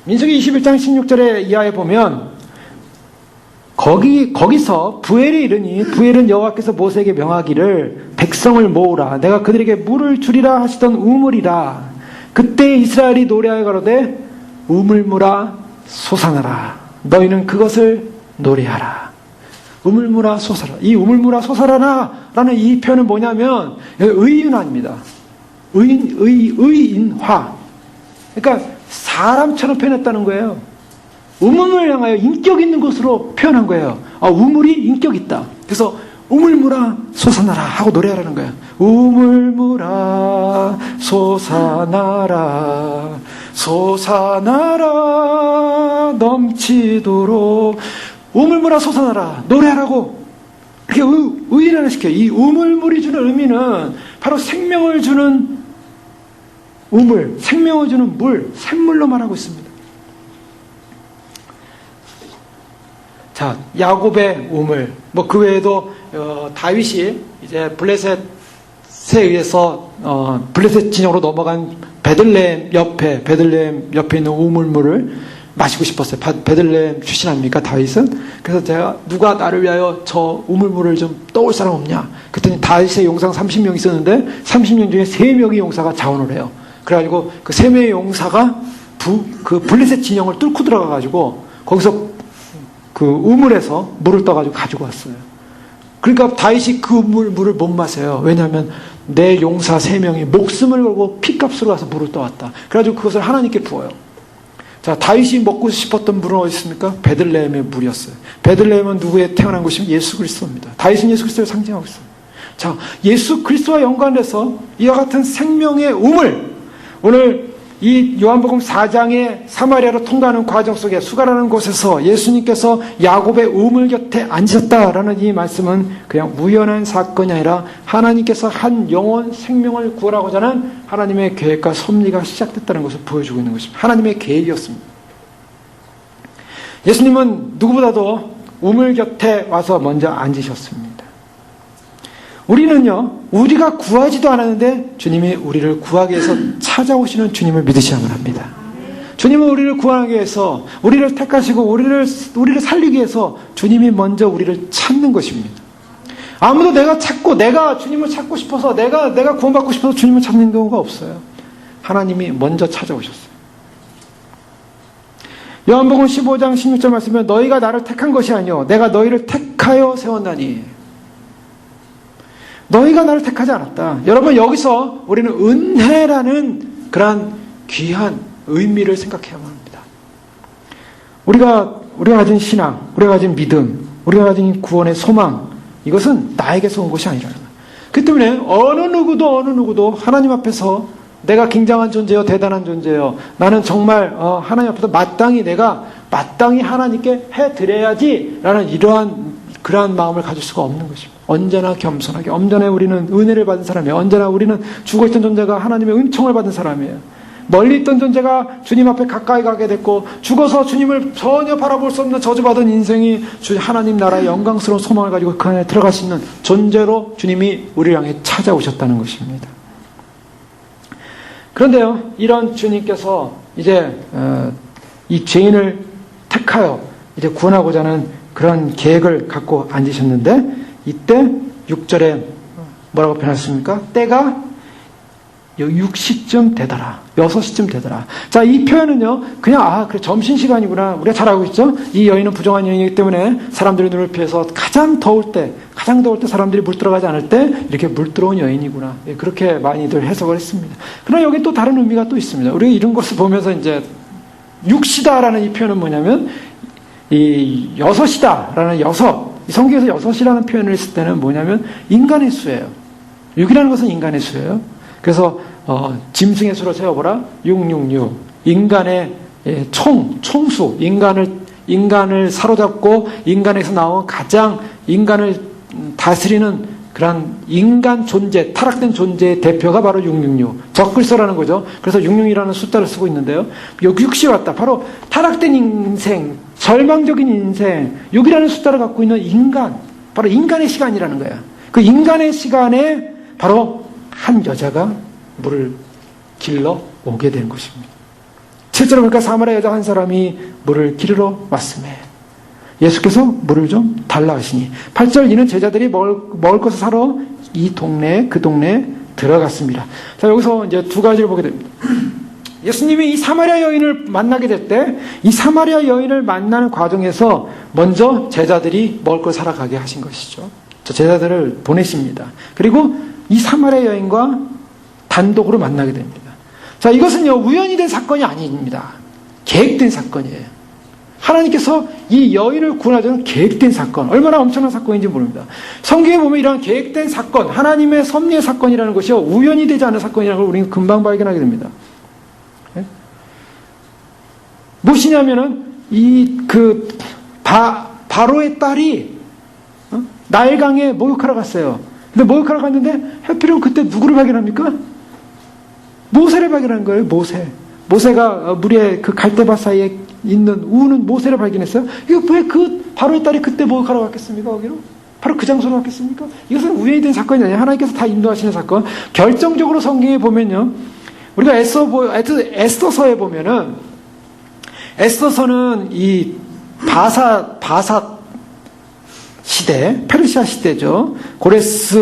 A: 민수기 21장 16절에 이하에 보면, 거기서 부엘이 이르니, 부엘은 여호와께서 모세에게 명하기를, 백성을 모으라. 내가 그들에게 물을 주리라 하시던 우물이라. 그때 이스라엘이 노래하여 가로되, 우물물아 솟아나라. 너희는 그것을 노래하라. 우물물아 솟아라. 이 우물물아 솟아라라 라는 이 표현은 뭐냐면 의인화입니다. 의인화. 그러니까 사람처럼 표현했다는 거예요. 우물을 향하여 인격 있는 것으로 표현한 거예요. 우물이 인격 있다. 그래서 우물물아 솟아나라 하고 노래하라는 거예요. 우물물아 솟아나라 솟아나라 넘치도록 우물물아 솟아나라 노래하라고 이렇게 의인화를 시켜요. 이 우물물이 주는 의미는 바로 생명을 주는 우물, 생명을 주는 물, 샘물로 말하고 있습니다. 자, 야곱의 우물, 뭐 그 외에도 다윗이 이제 블레셋에 의해서 블레셋 진영으로 넘어간 베들레헴 옆에 있는 우물물을 마시고 싶었어요. 베들레헴 출신 아닙니까? 다윗은? 그래서 제가 누가 나를 위하여 저 우물물을 좀 떠올 사람 없냐? 그랬더니 다윗의 용사가 30명 있었는데 30명 중에 3명의 용사가 자원을 해요. 그래가지고 그 3명의 용사가 그 블레셋 진영을 뚫고 들어가가지고 거기서 그 우물에서 물을 떠가지고 가지고 왔어요. 그러니까 다윗이 그 물을 못 마셔요. 왜냐하면 내 용사 3명이 목숨을 걸고 피값으로 가서 물을 떠왔다. 그래가지고 그것을 하나님께 부어요. 자, 다윗이 먹고 싶었던 물은 어디 있습니까? 베들레헴의 물이었어요. 베들레헴은 누구의 태어난 곳이면 예수 그리스도입니다. 다윗은 예수 그리스도를 상징하고 있어요. 자, 예수 그리스도와 연관해서 이와 같은 생명의 우물, 오늘 이 요한복음 4장의 사마리아로 통과하는 과정 속에 수가라는 곳에서 예수님께서 야곱의 우물 곁에 앉으셨다라는 이 말씀은 그냥 우연한 사건이 아니라 하나님께서 한 영혼 생명을 구원하고자 하는 하나님의 계획과 섭리가 시작됐다는 것을 보여주고 있는 것입니다. 하나님의 계획이었습니다. 예수님은 누구보다도 우물 곁에 와서 먼저 앉으셨습니다. 우리는요, 우리가 구하지도 않았는데 주님이 우리를 구하기 위해서 찾아오시는 주님을 믿으셔야만 합니다. 주님은 우리를 구하기 위해서, 우리를 택하시고 우리를 살리기 위해서 주님이 먼저 우리를 찾는 것입니다. 아무도 내가 주님을 찾고 싶어서, 내가 구원받고 싶어서 주님을 찾는 경우가 없어요. 하나님이 먼저 찾아오셨어요. 요한복음 15장 16절 말씀에 너희가 나를 택한 것이 아니요 내가 너희를 택하여 택하여 세웠나니. 너희가 나를 택하지 않았다. 여러분, 여기서 우리는 은혜라는 그러한 귀한 의미를 생각해야만 합니다. 우리가 가진 신앙, 우리가 가진 믿음, 우리가 가진 구원의 소망, 이것은 나에게서 온 것이 아니라는 거예요. 그 때문에 어느 누구도 하나님 앞에서 내가 굉장한 존재요, 대단한 존재요, 나는 정말 하나님 앞에서 마땅히 하나님께 해드려야지라는 이러한 그러한 마음을 가질 수가 없는 것입니다. 언제나 겸손하게, 언제나 우리는 은혜를 받은 사람이에요. 언제나 우리는 죽어있던 존재가 하나님의 은총을 받은 사람이에요. 멀리 있던 존재가 주님 앞에 가까이 가게 됐고, 죽어서 주님을 전혀 바라볼 수 없는 저주받은 인생이 하나님 나라의 영광스러운 소망을 가지고 그 안에 들어갈 수 있는 존재로 주님이 우리를 향해 찾아오셨다는 것입니다. 그런데요, 이런 주님께서 이제 이 죄인을 택하여 이제 구원하고자 하는 그런 계획을 갖고 앉으셨는데, 이때 6절에 뭐라고 표현했습니까? 때가 6시쯤 되더라. 6시쯤 되더라. 자, 이 표현은요, 그냥, 그래, 점심시간이구나. 우리가 잘 알고 있죠? 이 여인은 부정한 여인이기 때문에 사람들의 눈을 피해서 가장 더울 때 사람들이 물 들어가지 않을 때 이렇게 물 들어온 여인이구나. 그렇게 많이들 해석을 했습니다. 그러나 여기 또 다른 의미가 또 있습니다. 우리가 이런 것을 보면서 이제, 6시다라는 이 표현은 뭐냐면, 이 6이다라는 이 성경에서 6이라는 표현을 했을 때는 뭐냐면, 인간의 수예요. 6이라는 것은 인간의 수예요. 그래서 짐승의 수로 세어보라. 666. 인간의 총수. 인간을 사로잡고 인간에서 나온 가장 인간을 다스리는 그런 인간 존재, 타락된 존재의 대표가 바로 666. 적글서라는 거죠. 그래서 666이라는 숫자를 쓰고 있는데요. 6이 왔다. 바로 타락된 인생, 절망적인 인생, 6이라는 숫자를 갖고 있는 인간, 바로 인간의 시간이라는 거야. 그 인간의 시간에 바로 한 여자가 물을 길러 오게 된 것입니다. 실제로 보니까 사마리아 여자 한 사람이 물을 기르러 왔음에 예수께서 물을 좀 달라 하시니, 8절, 이는 제자들이 먹을 것을 사러 그 동네에 들어갔습니다. 자, 여기서 이제 두 가지를 보게 됩니다. 예수님이 이 사마리아 여인을 만나게 될 때, 이 사마리아 여인을 만나는 과정에서 먼저 제자들이 먹을 걸 사러 가게 하신 것이죠. 제자들을 보내십니다. 그리고 이 사마리아 여인과 단독으로 만나게 됩니다. 자, 이것은요, 우연히 된 사건이 아닙니다. 계획된 사건이에요. 하나님께서 이 여인을 구원하자는 계획된 사건, 얼마나 엄청난 사건인지 모릅니다. 성경에 보면 이런 계획된 사건, 하나님의 섭리의 사건이라는 것이 우연히 되지 않은 사건이라는 걸 우리는 금방 발견하게 됩니다. 네? 무엇이냐면은, 바로의 딸이 나일강에 목욕하러 갔어요. 근데 목욕하러 갔는데 해필이면 그때 누구를 발견합니까? 모세를 발견한 거예요. 모세가 물의 그 갈대밭 사이에 있는 우는 모세를 발견했어요. 이거 왜 바로의 딸이 그때 목욕하러 갔겠습니까? 거기로? 바로 그 장소로 갔겠습니까? 이것은 우연히 된 사건이 아니에요. 하나님께서 다 인도하시는 사건. 결정적으로 성경에 보면요, 우리가 에스더서에 보면은, 에스더서는 이 바사 시대, 페르시아 시대죠. 고레스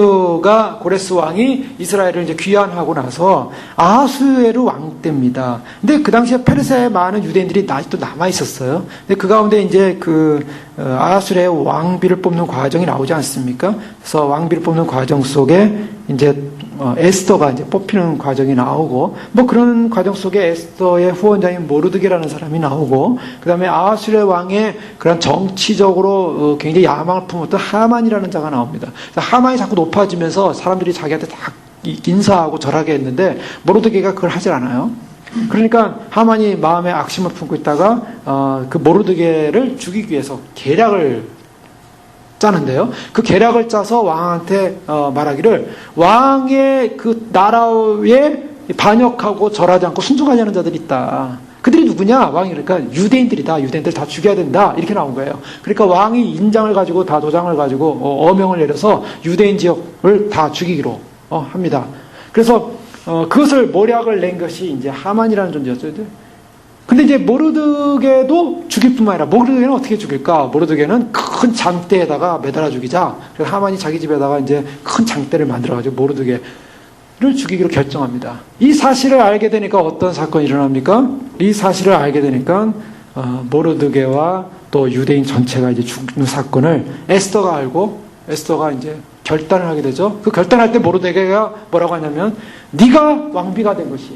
A: 왕이 이스라엘을 이제 귀환하고 나서 아하수에르 왕 때입니다. 근데 그 당시에 페르시아에 많은 유대인들이 아직도 남아 있었어요. 근데 그 가운데 이제 아하수에르의 왕비를 뽑는 과정이 나오지 않습니까? 그래서 왕비를 뽑는 과정 속에 이제 에스더가 이제 뽑히는 과정이 나오고, 뭐 그런 과정 속에 에스더의 후원자인 모르드게라는 사람이 나오고, 그 다음에 아하수에르 왕의 그런 정치적으로 굉장히 야망을 품었던 하만이라는 자가 나옵니다. 하만이 자꾸 높아지면서 사람들이 자기한테 다 인사하고 절하게 했는데, 모르드게가 그걸 하질 않아요. 그러니까 하만이 마음에 악심을 품고 있다가 그 모르드게를 죽이기 위해서 계략을 짜는데요. 그 계략을 짜서 왕한테 말하기를, 왕의 그 나라에 반역하고 절하지 않고 순종하지 않는 자들이 있다. 그들이 누구냐? 왕이 그러니까 유대인들이다. 유대인들 다 죽여야 된다. 이렇게 나온 거예요. 그러니까 왕이 인장을 가지고 다 도장을 가지고 어명을 내려서 유대인 지역을 다 죽이기로 합니다. 그래서 그것을 모략을 낸 것이 이제 하만이라는 존재였죠. 근데 이제 모르드게도 죽일 뿐만 아니라, 모르드게는 어떻게 죽일까? 모르드게는 큰 장대에다가 매달아 죽이자. 그래서 하만이 자기 집에다가 이제 큰 장대를 만들어가지고 모르드게를 죽이기로 결정합니다. 이 사실을 알게 되니까 어떤 사건이 일어납니까? 이 사실을 알게 되니까 모르드게와 또 유대인 전체가 이제 죽는 사건을 에스더가 알고 에스더가 이제 결단을 하게 되죠. 그 결단할 때 모르드게가 뭐라고 하냐면 네가 왕비가 된 것이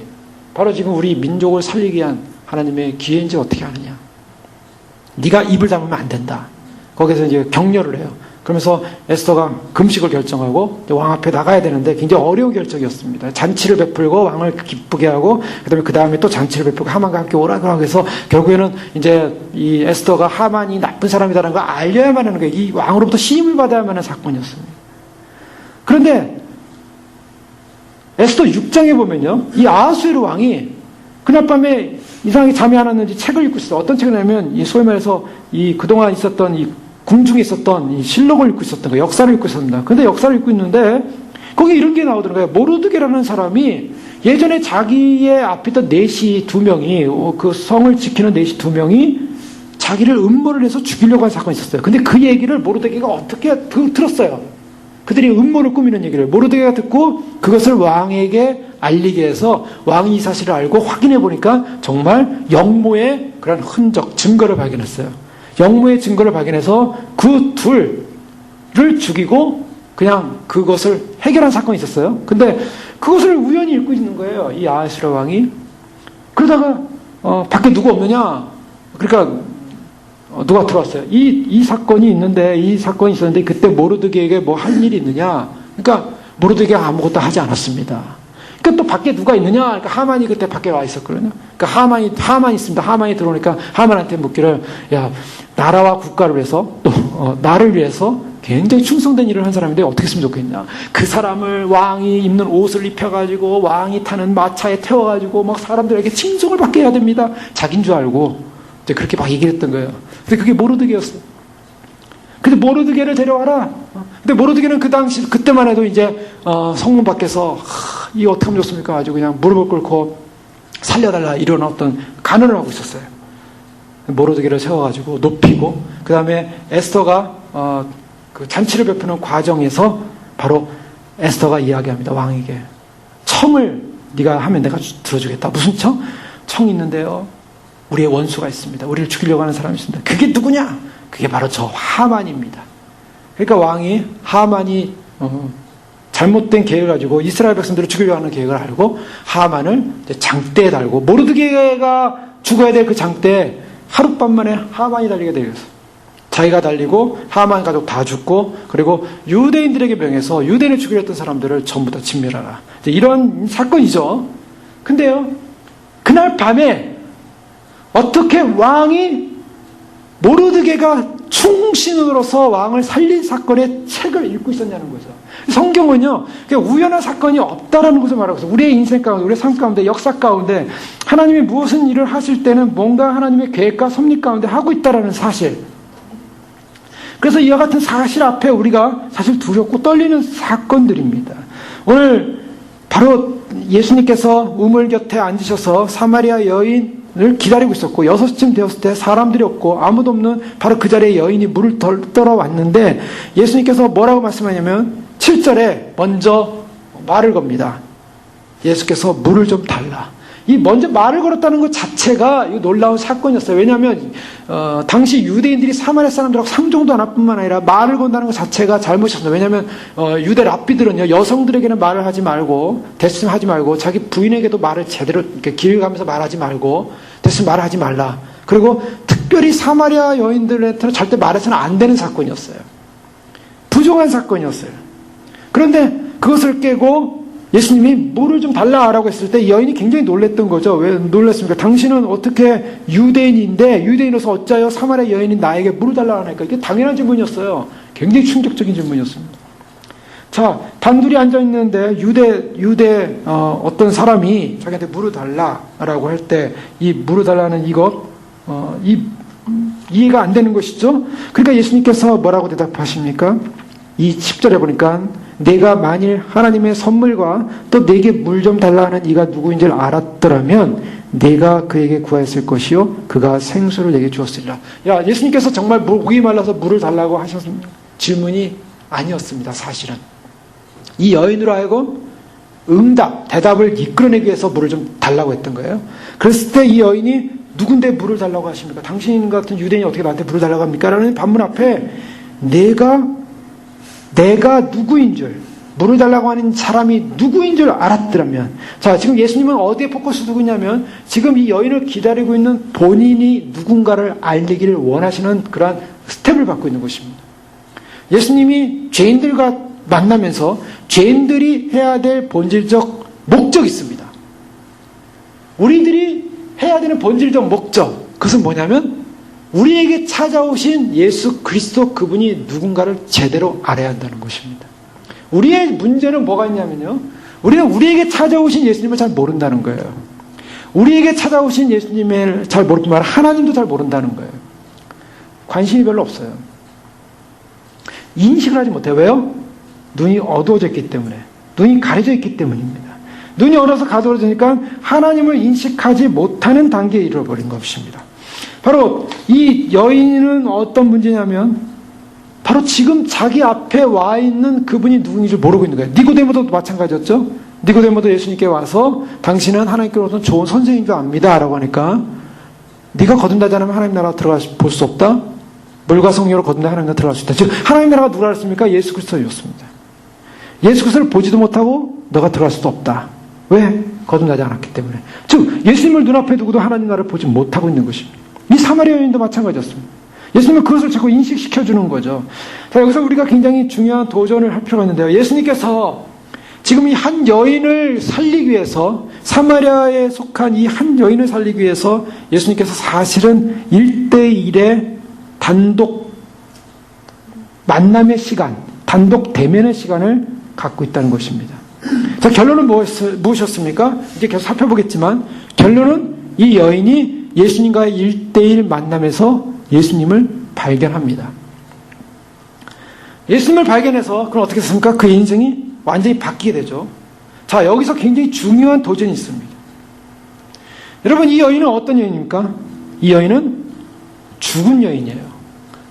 A: 바로 지금 우리 민족을 살리기 위한 하나님의 기회인지 어떻게 하느냐. 네가 입을 다물면 안 된다. 거기서 이제 격려를 해요. 그러면서 에스더가 금식을 결정하고 왕 앞에 나가야 되는데 굉장히 어려운 결정이었습니다. 잔치를 베풀고 왕을 기쁘게 하고 그 다음에 또 잔치를 베풀고 하만과 함께 오라고 하고 해서 결국에는 이제 이 에스더가 하만이 나쁜 사람이다라는 걸 알려야만 하는 거예요. 이 왕으로부터 신임을 받아야만 하는 사건이었습니다. 그런데 에스더 6장에 보면요. 이 아하수에로 왕이 그날 밤에 이상하게 잠이 안 왔는지 책을 읽고 있어요. 어떤 책을 내면 이 소위 말해서 이 그동안 있었던 이 궁중에 있었던 이 실록을 읽고 있었던 거예요. 역사를 읽고 있었습니다. 근데 역사를 읽고 있는데 거기에 이런 게 나오더라고요. 모르드게라는 사람이 예전에 자기의 앞에 있던 내시 2명이 그 성을 지키는 내시 2명이 자기를 음모를 해서 죽이려고 한 사건이 있었어요. 근데 그 얘기를 모르드게가 어떻게 들었어요. 그들이 음모를 꾸미는 얘기를 모르드게가 듣고 그것을 왕에게 알리게 해서 왕이 이 사실을 알고 확인해 보니까 정말 영모의 그런 흔적, 증거를 발견했어요. 영모의 증거를 발견해서 그 둘을 죽이고 그냥 그것을 해결한 사건이 있었어요. 근데 그것을 우연히 읽고 있는 거예요. 이 아하수에로 왕이. 그러다가 밖에 누구 없느냐? 그러니까 누가 들어왔어요. 이 사건이 있는데 이 사건이 있었는데 그때 모르드게에게 뭐 할 일이 있느냐? 그러니까 모르드게가 아무것도 하지 않았습니다. 그러니까 또 밖에 누가 있느냐? 그러니까 하만이 그때 밖에 와 있었거든요. 그러니까 하만이 있습니다. 하만이 들어오니까 하만한테 묻기를 야 나라와 국가를 위해서 또 나를 위해서 굉장히 충성된 일을 한 사람인데 어떻게 했으면 좋겠냐? 그 사람을 왕이 입는 옷을 입혀가지고 왕이 타는 마차에 태워가지고 막 사람들에게 칭송을 받게 해야 됩니다. 자기인 줄 알고 이제 그렇게 막 얘기를 했던 거예요. 근데 그게 모르드게였어요. 근데 모르드게를 데려와라. 근데 모르드게는 그 당시 그때만 해도 이제 성문 밖에서 이거 어떻게 하면 좋습니까? 아주 그냥 무릎을 꿇고 살려달라 이런 어떤 간언을 하고 있었어요. 모르드게를 세워가지고 높이고 그 다음에 에스더가 그 잔치를 베푸는 과정에서 바로 에스더가 이야기합니다. 왕에게 청을 네가 하면 내가 들어주겠다. 무슨 청? 청이 있는데요. 우리의 원수가 있습니다. 우리를 죽이려고 하는 사람이 있습니다. 그게 누구냐? 그게 바로 저 하만입니다. 그러니까 왕이 하만이 잘못된 계획을 가지고 이스라엘 백성들을 죽이려고 하는 계획을 알고 하만을 장대에 달고 모르드게가 죽어야 될 그 장대에 하룻밤 만에 하만이 달리게 되겠어요. 자기가 달리고 하만 가족 다 죽고 그리고 유대인들에게 명해서 유대인을 죽이려 했던 사람들을 전부 다 진멸하라. 이런 사건이죠. 근데요. 그날 밤에 어떻게 왕이 모르드게가 충신으로서 왕을 살린 사건의 책을 읽고 있었냐는 거죠. 성경은요, 우연한 사건이 없다라는 것을 말하고 있어요. 우리의 인생 가운데, 우리의 삶 가운데, 역사 가운데 하나님이 무엇은 일을 하실 때는 뭔가 하나님의 계획과 섭리 가운데 하고 있다라는 사실. 그래서 이와 같은 사실 앞에 우리가 사실 두렵고 떨리는 사건들입니다. 오늘 바로 예수님께서 우물 곁에 앉으셔서 사마리아 여인을 기다리고 있었고 6시쯤 되었을 때 사람들이 없고 아무도 없는 바로 그 자리에 여인이 물을 떠러왔는데 예수님께서 뭐라고 말씀하냐면 7절에 먼저 말을 겁니다. 예수께서 물을 좀 달라. 이 먼저 말을 걸었다는 것 자체가 놀라운 사건이었어요. 왜냐하면 당시 유대인들이 사마리아 사람들하고 상종도 하나뿐만 아니라 말을 건다는 것 자체가 잘못이었어요. 왜냐하면 유대 랍비들은요 여성들에게는 말을 하지 말고 대신 하지 말고 자기 부인에게도 말을 제대로 이렇게 길을 가면서 말하지 말고 대신 말을 하지 말라. 그리고 특별히 사마리아 여인들한테는 절대 말해서는 안 되는 사건이었어요. 부정한 사건이었어요. 그런데 그것을 깨고 예수님이 물을 좀 달라라고 했을 때 여인이 굉장히 놀랬던 거죠. 왜 놀랐습니까? 당신은 어떻게 유대인인데 유대인으로서 어찌하여 사마리아 여인인 나에게 물을 달라고 하니까 이게 당연한 질문이었어요. 굉장히 충격적인 질문이었습니다. 자, 단둘이 앉아있는데 유대 어떤 사람이 자기한테 물을 달라라고 할 때 이 물을 달라는 이것 이해가 안 되는 것이죠. 그러니까 예수님께서 뭐라고 대답하십니까? 이 10절에 보니까 내가 만일 하나님의 선물과 또 내게 물 좀 달라 하는 이가 누구인지를 알았더라면 내가 그에게 구하였을 것이요 그가 생수를 내게 주었으리라. 야, 예수님께서 정말 목이 말라서 물을 달라고 하셨는 질문이 아니었습니다. 사실은 이 여인으로 하여금 대답을 이끌어내기 위해서 물을 좀 달라고 했던 거예요. 그랬을 때 이 여인이 누군데 물을 달라고 하십니까? 당신 같은 유대인이 어떻게 나한테 물을 달라고 합니까? 라는 반문 앞에 내가 누구인 줄, 물을 달라고 하는 사람이 누구인 줄 알았더라면, 자, 지금 예수님은 어디에 포커스 두고 있냐면 지금 이 여인을 기다리고 있는 본인이 누군가를 알리기를 원하시는 그러한 스텝을 받고 있는 것입니다. 예수님이 죄인들과 만나면서 죄인들이 해야 될 본질적 목적이 있습니다. 우리들이 해야 되는 본질적 목적, 그것은 뭐냐면 우리에게 찾아오신 예수 그리스도 그분이 누군가를 제대로 알아야 한다는 것입니다. 우리의 문제는 뭐가 있냐면요, 우리는 우리에게 찾아오신 예수님을 잘 모른다는 거예요. 우리에게 찾아오신 예수님을 잘 모르고 말 하나님도 잘 모른다는 거예요. 관심이 별로 없어요. 인식을 하지 못해요. 왜요? 눈이 어두워져 있기 때문에, 눈이 가려져 있기 때문입니다. 눈이 어두워서 가려지니까 하나님을 인식하지 못하는 단계에 이르러버린 것입니다. 바로 이 여인은 어떤 문제냐면 바로 지금 자기 앞에 와 있는 그분이 누군지 모르고 있는 거예요. 니고데모도 마찬가지였죠. 니고데모도 예수님께 와서 당신은 하나님께로부터 좋은 선생인 줄 압니다 라고 하니까, 네가 거듭나지 않으면 하나님 나라 들어가 볼 수 없다. 물과 성령으로 거듭나 하나님 나라 들어갈 수 있다. 즉 하나님 나라가 누가 알았습니까? 예수 그리스도였습니다. 예수 그리스도를 보지도 못하고 너가 들어갈 수도 없다. 왜? 거듭나지 않았기 때문에. 즉 예수님을 눈앞에 두고도 하나님 나라를 보지 못하고 있는 것입니다. 이 사마리아 여인도 마찬가지였습니다. 예수님은 그것을 자꾸 인식시켜주는 거죠. 자, 여기서 우리가 굉장히 중요한 도전을 할 필요가 있는데요. 예수님께서 지금 이 한 여인을 살리기 위해서, 사마리아에 속한 이 한 여인을 살리기 위해서 예수님께서 사실은 1대1의 단독 만남의 시간, 단독 대면의 시간을 갖고 있다는 것입니다. 자, 결론은 무엇이었습니까? 이제 계속 살펴보겠지만 결론은 이 여인이 예수님과의 1대1 만남에서 예수님을 발견합니다. 예수님을 발견해서 그럼 어떻게 됐습니까? 그 인생이 완전히 바뀌게 되죠. 자, 여기서 굉장히 중요한 도전이 있습니다. 여러분, 이 여인은 어떤 여인입니까? 이 여인은 죽은 여인이에요.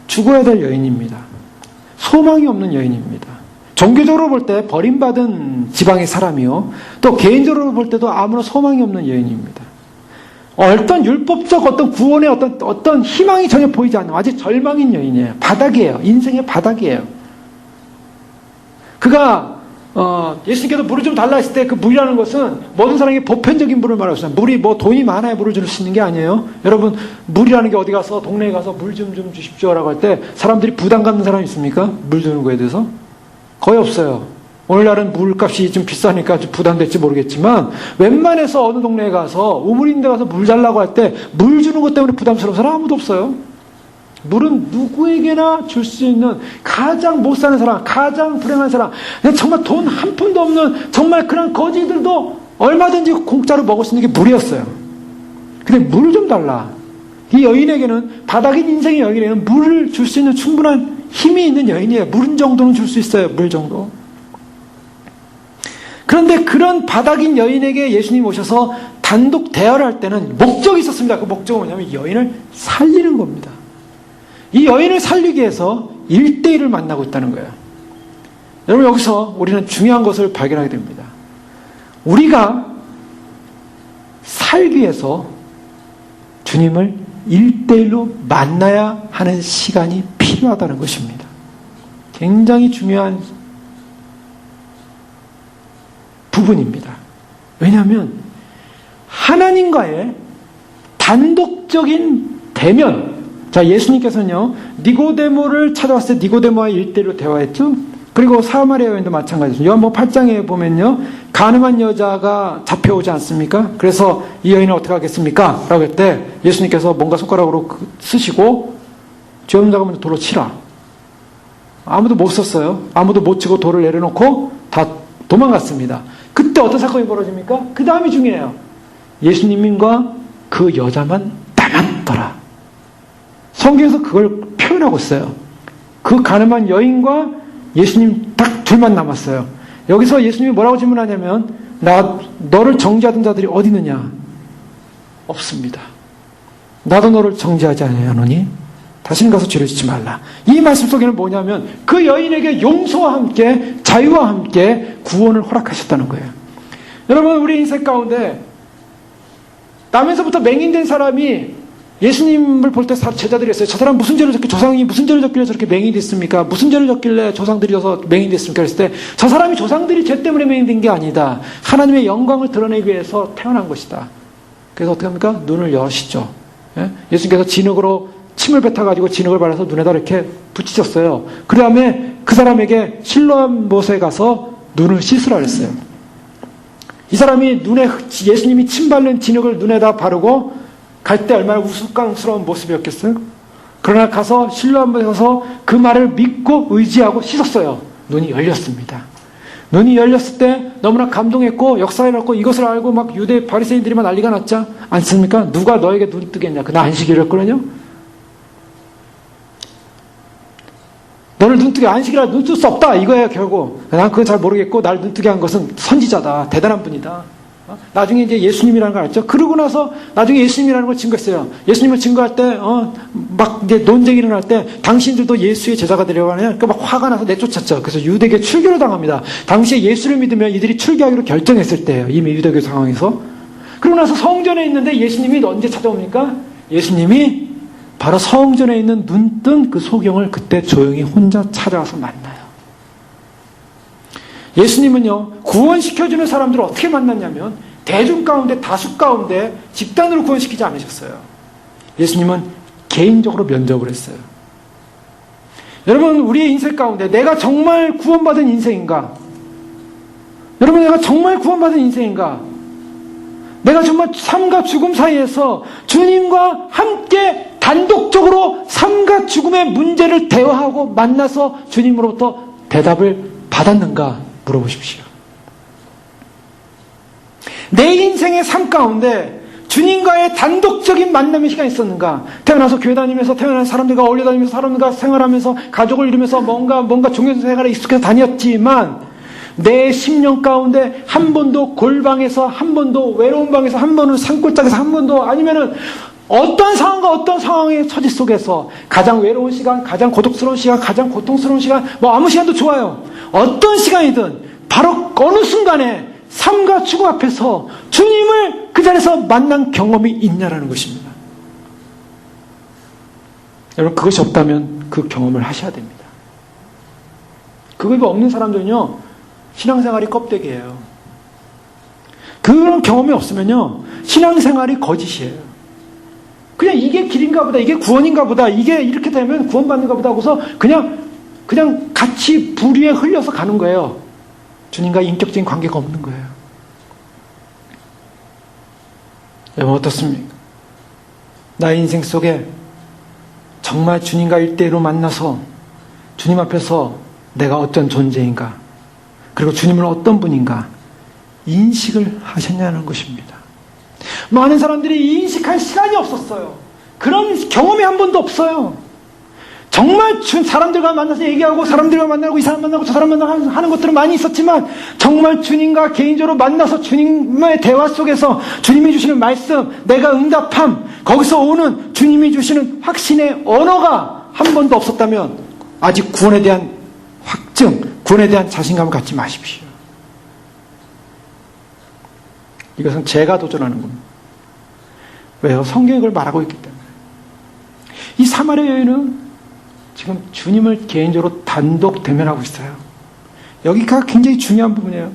A: 죽어야 될 여인입니다. 소망이 없는 여인입니다. 종교적으로 볼 때 버림받은 지방의 사람이요, 또 개인적으로 볼 때도 아무런 소망이 없는 여인입니다. 어떤 율법적 어떤 구원의 어떤 희망이 전혀 보이지 않는 아직 절망인 여인이에요. 바닥이에요. 인생의 바닥이에요. 그가 예수님께서 물을 좀 달라 했을 때 그 물이라는 것은 모든 사람에게 보편적인 물을 말하고 있어요. 물이 뭐 돈이 많아야 물을 줄 수 있는 게 아니에요. 여러분, 물이라는 게 어디 가서 동네에 가서 물 좀 주십시오라고 할 때 사람들이 부담 갖는 사람이 있습니까? 물 주는 거에 대해서? 거의 없어요. 오늘날은 물값이 좀 비싸니까 좀 부담될지 모르겠지만 웬만해서 어느 동네에 가서 우물인 데 가서 물 달라고 할 때 물 주는 것 때문에 부담스러운 사람 아무도 없어요. 물은 누구에게나 줄 수 있는 가장 못 사는 사람, 가장 불행한 사람, 정말 돈 한 푼도 없는 정말 그런 거지들도 얼마든지 공짜로 먹을 수 있는 게 물이었어요. 근데 물을 좀 달라. 이 여인에게는, 바닥인 인생의 여인에게는 물을 줄 수 있는 충분한 힘이 있는 여인이에요. 물 정도는 줄 수 있어요. 물 정도. 그런데 그런 바닥인 여인에게 예수님이 오셔서 단독 대화를 할 때는 목적이 있었습니다. 그 목적은 뭐냐면 이 여인을 살리는 겁니다. 이 여인을 살리기 위해서 1대1을 만나고 있다는 거예요. 여러분, 여기서 우리는 중요한 것을 발견하게 됩니다. 우리가 살기 위해서 주님을 1대1로 만나야 하는 시간이 필요하다는 것입니다. 굉장히 중요한 부분입니다. 왜냐하면 하나님과의 단독적인 대면, 자, 예수님께서는요, 니고데모를 찾아왔을 때 니고데모와 1대1로 대화했죠. 그리고 사마리아 여인도 마찬가지죠. 요한복음 8장에 보면요, 가늠한 여자가 잡혀오지 않습니까? 그래서 이 여인은 어떻게 하겠습니까? 라고 할 때 예수님께서 뭔가 손가락으로 쓰시고 죄 없는 자가 먼저 돌로 치라. 아무도 못 썼어요. 아무도 못 치고 돌을 내려놓고 다 도망갔습니다. 그때 어떤 사건이 벌어집니까? 그 다음이 중요해요. 예수님과 그 여자만 남았더라. 성경에서 그걸 표현하고 있어요. 그 가늠한 여인과 예수님 딱 둘만 남았어요. 여기서 예수님이 뭐라고 질문하냐면, 너를 정죄하던 자들이 어디 있느냐? 없습니다. 나도 너를 정죄하지 아니하노니 다시는 가서 죄를 짓지 말라. 이 말씀 속에는 뭐냐면 그 여인에게 용서와 함께 자유와 함께 구원을 허락하셨다는 거예요. 여러분, 우리 인생 가운데 나면서부터 맹인된 사람이 예수님을 볼 때 제자들이 했어요. 저 사람 무슨 죄를 졌길래, 조상이 무슨 죄를 졌길래 저렇게 맹인됐습니까? 무슨 죄를 졌길래 조상들이 져서 맹인됐습니까? 그랬을 때 저 사람이 조상들이 죄 때문에 맹인된 게 아니다. 하나님의 영광을 드러내기 위해서 태어난 것이다. 그래서 어떻게 합니까? 눈을 여시죠. 예? 예수님께서 진흙으로 침을 뱉어가지고 진흙을 발라서 눈에다 이렇게 붙이셨어요. 그 다음에 그 사람에게 실로암 못에 가서 눈을 씻으라 그랬어요. 이 사람이 눈에 예수님이 침 바른 진흙을 눈에다 바르고 갈 때 얼마나 우스꽝스러운 모습이었겠어요? 그러나 가서 실로암 못에 가서 그 말을 믿고 의지하고 씻었어요. 눈이 열렸습니다. 눈이 열렸을 때 너무나 감동했고 역사에 났고 이것을 알고 막 유대 바리새인들이 막 난리가 났지 않습니까? 누가 너에게 눈 뜨겠냐? 그날 안식일을 했거든요. 너를 눈뜨게 안식이라 눈 뜰 수 없다 이거예요. 결국 난 그건 잘 모르겠고 나를 눈뜨게 한 것은 선지자다. 대단한 분이다. 나중에 이제 예수님이라는 걸 알았죠. 그러고 나서 나중에 예수님이라는 걸 증거했어요. 예수님을 증거할 때 막 이제 논쟁이 일어날 때 당신들도 예수의 제자가 되려고 하느냐? 그러니까 막 화가 나서 내쫓았죠. 그래서 유대교에 출교를 당합니다. 당시에 예수를 믿으면 이들이 출교하기로 결정했을 때예요. 이미 유대교 상황에서. 그러고 나서 성전에 있는데 예수님이 언제 찾아옵니까? 예수님이 바로 성전에 있는 눈뜬 그 소경을 그때 조용히 혼자 찾아와서 만나요. 예수님은요, 구원시켜주는 사람들을 어떻게 만났냐면, 대중 가운데, 다수 가운데 집단으로 구원시키지 않으셨어요. 예수님은 개인적으로 면접을 했어요. 여러분, 우리의 인생 가운데 내가 정말 구원받은 인생인가? 여러분, 내가 정말 구원받은 인생인가? 내가 정말 삶과 죽음 사이에서 주님과 함께 단독적으로 삶과 죽음의 문제를 대화하고 만나서 주님으로부터 대답을 받았는가 물어보십시오. 내 인생의 삶 가운데 주님과의 단독적인 만남의 시간이 있었는가? 태어나서 교회 다니면서 태어난 사람들과 어울려 다니면서 사람들과 생활하면서 가족을 이루면서 뭔가 종교생활에 익숙해서 다녔지만 내 10년 가운데 한 번도 골방에서 한 번도 외로운 방에서 한 번은 산골짜기에서 한 번도 아니면은 어떤 상황과 어떤 상황의 처지 속에서 가장 외로운 시간, 가장 고독스러운 시간, 가장 고통스러운 시간, 뭐 아무 시간도 좋아요. 어떤 시간이든 바로 어느 순간에 삶과 죽음 앞에서 주님을 그 자리에서 만난 경험이 있냐라는 것입니다. 여러분 그것이 없다면 그 경험을 하셔야 됩니다. 그거 없는 사람들은요 신앙생활이 껍데기예요. 그런 경험이 없으면요 신앙생활이 거짓이에요. 그냥 이게 길인가 보다, 이게 구원인가 보다, 이게 이렇게 되면 구원받는가 보다 하고서 그냥 같이 불 위에 흘려서 가는 거예요. 주님과 인격적인 관계가 없는 거예요. 여러분 어떻습니까? 나의 인생 속에 정말 주님과 1대1로 만나서 주님 앞에서 내가 어떤 존재인가, 그리고 주님은 어떤 분인가 인식을 하셨냐는 것입니다. 많은 사람들이 인식할 시간이 없었어요. 그런 경험이 한 번도 없어요. 정말 사람들과 만나서 얘기하고 사람들과 만나고 이 사람 만나고 저 사람 만나고 하는 것들은 많이 있었지만 정말 주님과 개인적으로 만나서 주님의 대화 속에서 주님이 주시는 말씀, 내가 응답함, 거기서 오는 주님이 주시는 확신의 언어가 한 번도 없었다면 아직 구원에 대한 확증, 구원에 대한 자신감을 갖지 마십시오. 이것은 제가 도전하는 겁니다. 왜요? 성경이 그걸 말하고 있기 때문에. 이 사마리아 여인은 지금 주님을 개인적으로 단독 대면하고 있어요. 여기가 굉장히 중요한 부분이에요.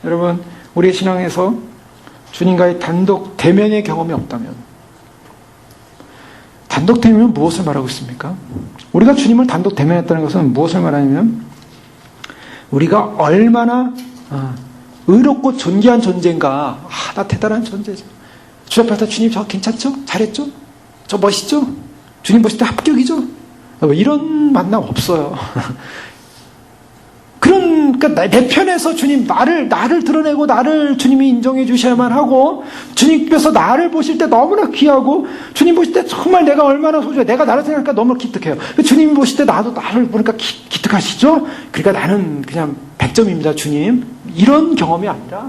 A: 여러분, 우리의 신앙에서 주님과의 단독 대면의 경험이 없다면, 단독 대면은 무엇을 말하고 있습니까? 우리가 주님을 단독 대면했다는 것은 무엇을 말하냐면, 우리가 얼마나 의롭고 존귀한 존재인가. 나 대단한 존재죠. 주 앞에서 주님 저 괜찮죠? 잘했죠? 저 멋있죠? 주님 보실 때 합격이죠? 이런 만남 없어요. 그러니까 내 편에서 주님 나를 드러내고 나를 주님이 인정해 주셔야만 하고, 주님께서 나를 보실 때 너무나 귀하고, 주님 보실 때 정말 내가 얼마나 소중해, 내가 나를 생각하니까 너무 기특해요. 주님 보실 때 나도 나를 보니까 기특하시죠? 그러니까 나는 그냥 100점입니다 주님. 이런 경험이 아니라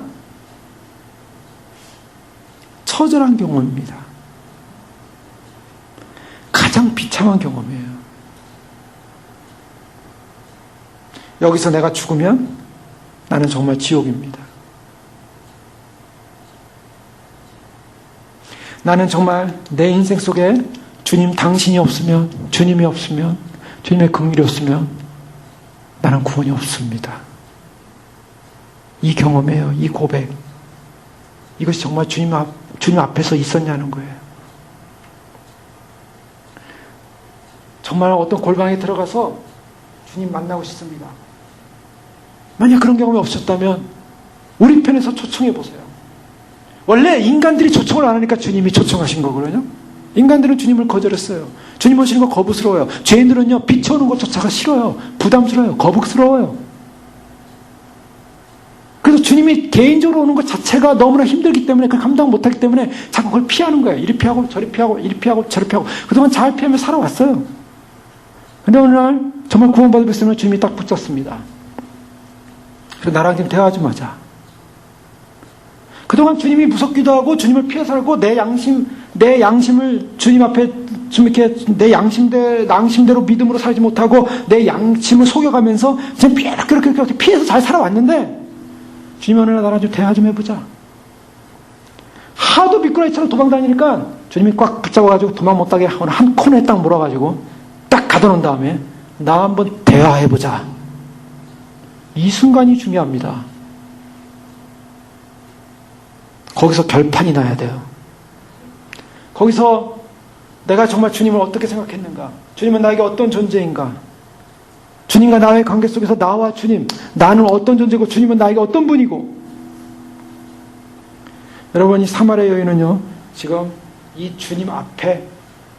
A: 처절한 경험입니다. 가장 비참한 경험이에요. 여기서 내가 죽으면 나는 정말 지옥입니다. 나는 정말 내 인생 속에 주님 당신이 없으면, 주님이 없으면, 주님의 긍휼이 없으면 나는 구원이 없습니다. 이 경험이에요. 이 고백. 이것이 정말 주님 앞에서 있었냐는 거예요. 정말 어떤 골방에 들어가서 주님 만나고 싶습니다. 만약 그런 경험이 없었다면 우리 편에서 초청해 보세요. 원래 인간들이 초청을 안 하니까 주님이 초청하신 거거든요. 인간들은 주님을 거절했어요. 주님 오시는 거 거부스러워요. 죄인들은요, 비춰오는 것조차가 싫어요. 부담스러워요. 거북스러워요. 그래서 주님이 개인적으로 오는 것 자체가 너무나 힘들기 때문에, 그걸 감당 못하기 때문에 자꾸 그걸 피하는 거예요. 이리 피하고 저리 피하고 이리 피하고 저리 피하고. 그동안 잘 피하며 살아왔어요. 근데 어느 날 정말 구원받을 때 주님이 딱 붙잡습니다. 그래서 나랑 좀 대화하지 마자. 그동안 주님이 무섭기도 하고 주님을 피해 살고 내 양심을 주님 앞에 좀 이렇게 내 양심대로 믿음으로 살지 못하고 내 양심을 속여가면서 지금 이렇게 피해서 잘 살아왔는데, 주님 어느 날 나랑 좀 대화 좀 해보자. 하도 미꾸라지처럼 도망다니니까 주님이 꽉 붙잡아가지고 도망 못하게 한 코너에 딱 몰아가지고 딱 가둬놓은 다음에 나 한번 대화해보자. 이 순간이 중요합니다. 거기서 결판이 나야 돼요. 거기서 내가 정말 주님을 어떻게 생각했는가? 주님은 나에게 어떤 존재인가? 주님과 나의 관계 속에서 나와 주님, 나는 어떤 존재고 주님은 나에게 어떤 분이고. 여러분, 이 사마리아 여인은요, 지금 이 주님 앞에,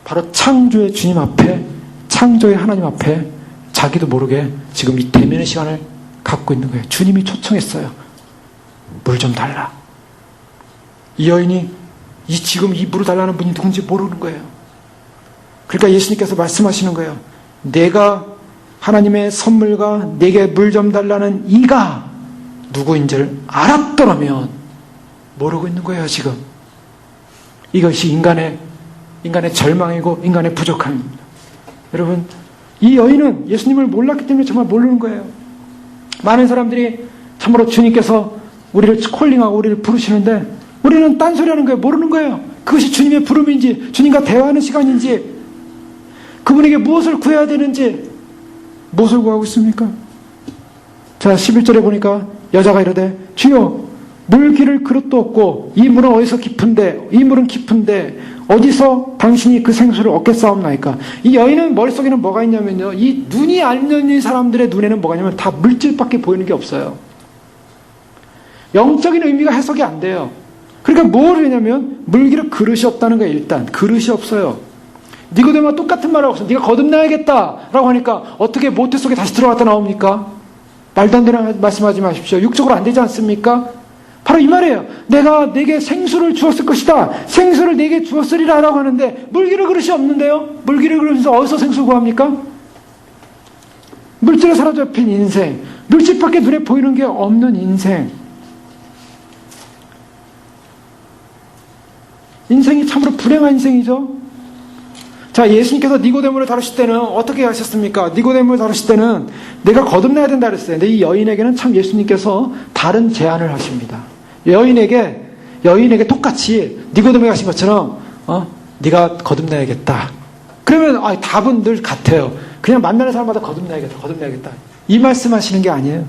A: 바로 창조의 주님 앞에, 창조의 하나님 앞에 자기도 모르게 지금 이 대면의 시간을 갖고 있는 거예요. 주님이 초청했어요. 물 좀 달라. 이 여인이 지금 이 물을 달라는 분이 누군지 모르는 거예요. 그러니까 예수님께서 말씀하시는 거예요. 내가 하나님의 선물과 내게 물 좀 달라는 이가 누구인지를 알았더라면 모르고 있는 거예요, 지금. 이것이 인간의 절망이고 인간의 부족함입니다. 여러분, 이 여인은 예수님을 몰랐기 때문에 정말 모르는 거예요. 많은 사람들이 참으로 주님께서 우리를 콜링하고 우리를 부르시는데 우리는 딴소리 하는 거예요. 모르는 거예요. 그것이 주님의 부름인지, 주님과 대화하는 시간인지, 그분에게 무엇을 구해야 되는지, 무엇을 구하고 있습니까? 자, 11절에 보니까 여자가 이르되, 주여, 물 기를 그릇도 없고 이 물은 어디서 깊은데, 이 물은 깊은데 어디서 당신이 그 생수를 얻겠사옵나이까? 이 여인은 머릿속에는 뭐가 있냐면요, 이 눈이 알면 이 사람들의 눈에는 뭐가 있냐면 다 물질밖에 보이는 게 없어요. 영적인 의미가 해석이 안 돼요. 그러니까 뭘 하냐면 물기를 그릇이 없다는 거예요. 일단 그릇이 없어요. 니고데모와 똑같은 말을 하고 있어요. 네가 거듭나야겠다라고 하니까 어떻게 모태 속에 다시 들어갔다 나옵니까? 말도 안 되는 말씀하지 마십시오. 육적으로 안 되지 않습니까? 바로 이 말이에요. 내가 내게 생수를 주었을 것이다. 생수를 내게 주었으리라 라고 하는데 물기를 그릇이 없는데요. 물기를 그릇에서 어디서 생수 구합니까? 물질에 사로잡힌 인생, 물질밖에 눈에 보이는 게 없는 인생. 인생이 참으로 불행한 인생이죠. 자, 예수님께서 니고데모를 다루실 때는 어떻게 하셨습니까? 니고데모를 다루실 때는 내가 거듭나야 된다 그랬어요. 근데 이 여인에게는 참 예수님께서 다른 제안을 하십니다. 여인에게 똑같이 니고데모가 하신 것처럼 네가 거듭나야겠다. 그러면 답은 늘 같아요. 그냥 만나는 사람마다 거듭나야겠다. 이 말씀하시는 게 아니에요.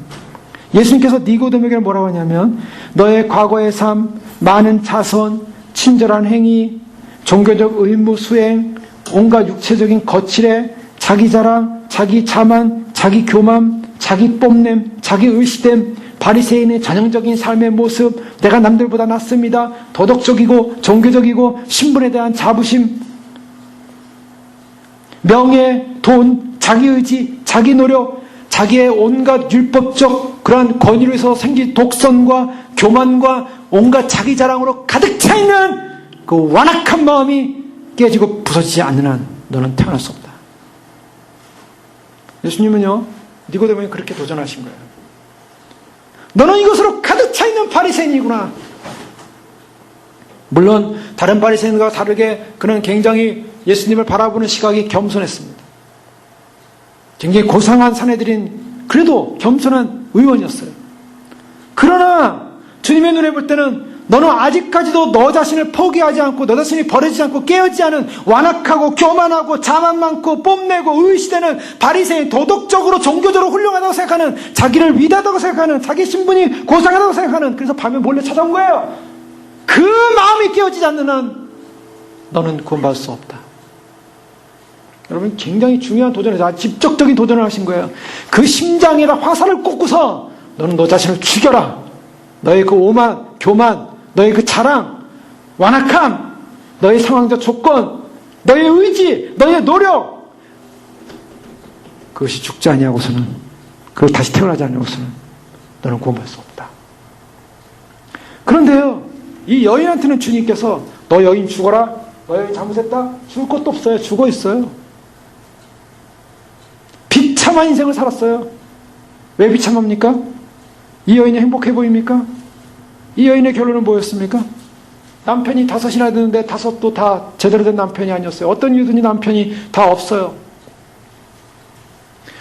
A: 예수님께서 니고데모에게 뭐라고 하냐면 너의 과거의 삶, 많은 자손, 친절한 행위, 종교적 의무 수행, 온갖 육체적인 거칠애, 자기 자랑, 자기 자만, 자기 교만, 자기 뽐냄, 자기 의시됨, 바리새인의 전형적인 삶의 모습, 내가 남들보다 낫습니다, 도덕적이고 종교적이고 신분에 대한 자부심, 명예, 돈, 자기 의지, 자기 노력, 자기의 온갖 율법적 그러한 권위로 해서 생긴 독선과 교만과 온갖 자기 자랑으로 가득 차 있는 그 완악한 마음이 깨지고 부서지지 않는 한 너는 태어날 수 없다. 예수님은요, 니고데모에 그렇게 도전하신 거예요. 너는 이것으로 가득 차 있는 바리새인이구나. 물론 다른 바리새인과 다르게 그는 굉장히 예수님을 바라보는 시각이 겸손했습니다. 굉장히 고상한 사내들인 그래도 겸손한 의원이었어요. 그러나 주님의 눈에 볼 때는 너는 아직까지도 너 자신을 포기하지 않고 너 자신이 버려지지 않고 깨어지지 않은 완악하고 교만하고 자만 많고 뽐내고 의시되는 바리새인, 도덕적으로 종교적으로 훌륭하다고 생각하는, 자기를 위대하다고 생각하는, 자기 신분이 고상하다고 생각하는, 그래서 밤에 몰래 찾아온 거예요. 그 마음이 깨어지지 않는 한 너는 구원받을 수 없다. 여러분, 굉장히 중요한 도전에서 직접적인 도전을 하신 거예요. 그 심장에다 화살을 꽂고서 너는 너 자신을 죽여라. 너의 그 오만, 교만, 너의 그 자랑, 완악함, 너의 상황적 조건, 너의 의지, 너의 노력, 그것이 죽지 아니하고서는, 그걸 다시 태어나지 아니하고서는 너는 구원받을 수 없다. 그런데요, 이 여인한테는 주님께서 너 여인 죽어라, 너 여인 잘못했다, 죽을 것도 없어요. 죽어 있어요. 비참한 인생을 살았어요. 왜 비참합니까? 이 여인이 행복해 보입니까? 이 여인의 결론은 뭐였습니까? 남편이 5이나 되는데 5도 다 제대로 된 남편이 아니었어요. 어떤 이유든지 남편이 다 없어요.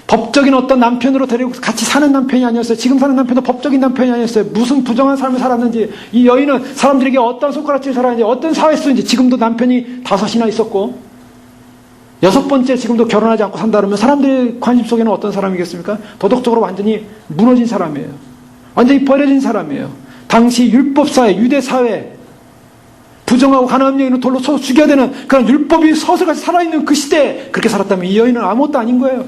A: 법적인 어떤 남편으로 데리고 같이 사는 남편이 아니었어요. 지금 사는 남편도 법적인 남편이 아니었어요. 무슨 부정한 삶을 살았는지, 이 여인은 사람들에게 어떤 손가락질을 살았는지, 어떤 사회 쓰는지, 지금도 남편이 5이나 있었고 6번째 지금도 결혼하지 않고 산다 그러면 사람들의 관심 속에는 어떤 사람이겠습니까? 도덕적으로 완전히 무너진 사람이에요. 완전히 버려진 사람이에요. 당시 율법사회, 유대사회, 부정하고 가난한 여인을 돌로 쳐 죽여야 되는 그런 율법이 서서같이 살아있는 그 시대에 그렇게 살았다면 이 여인은 아무것도 아닌 거예요.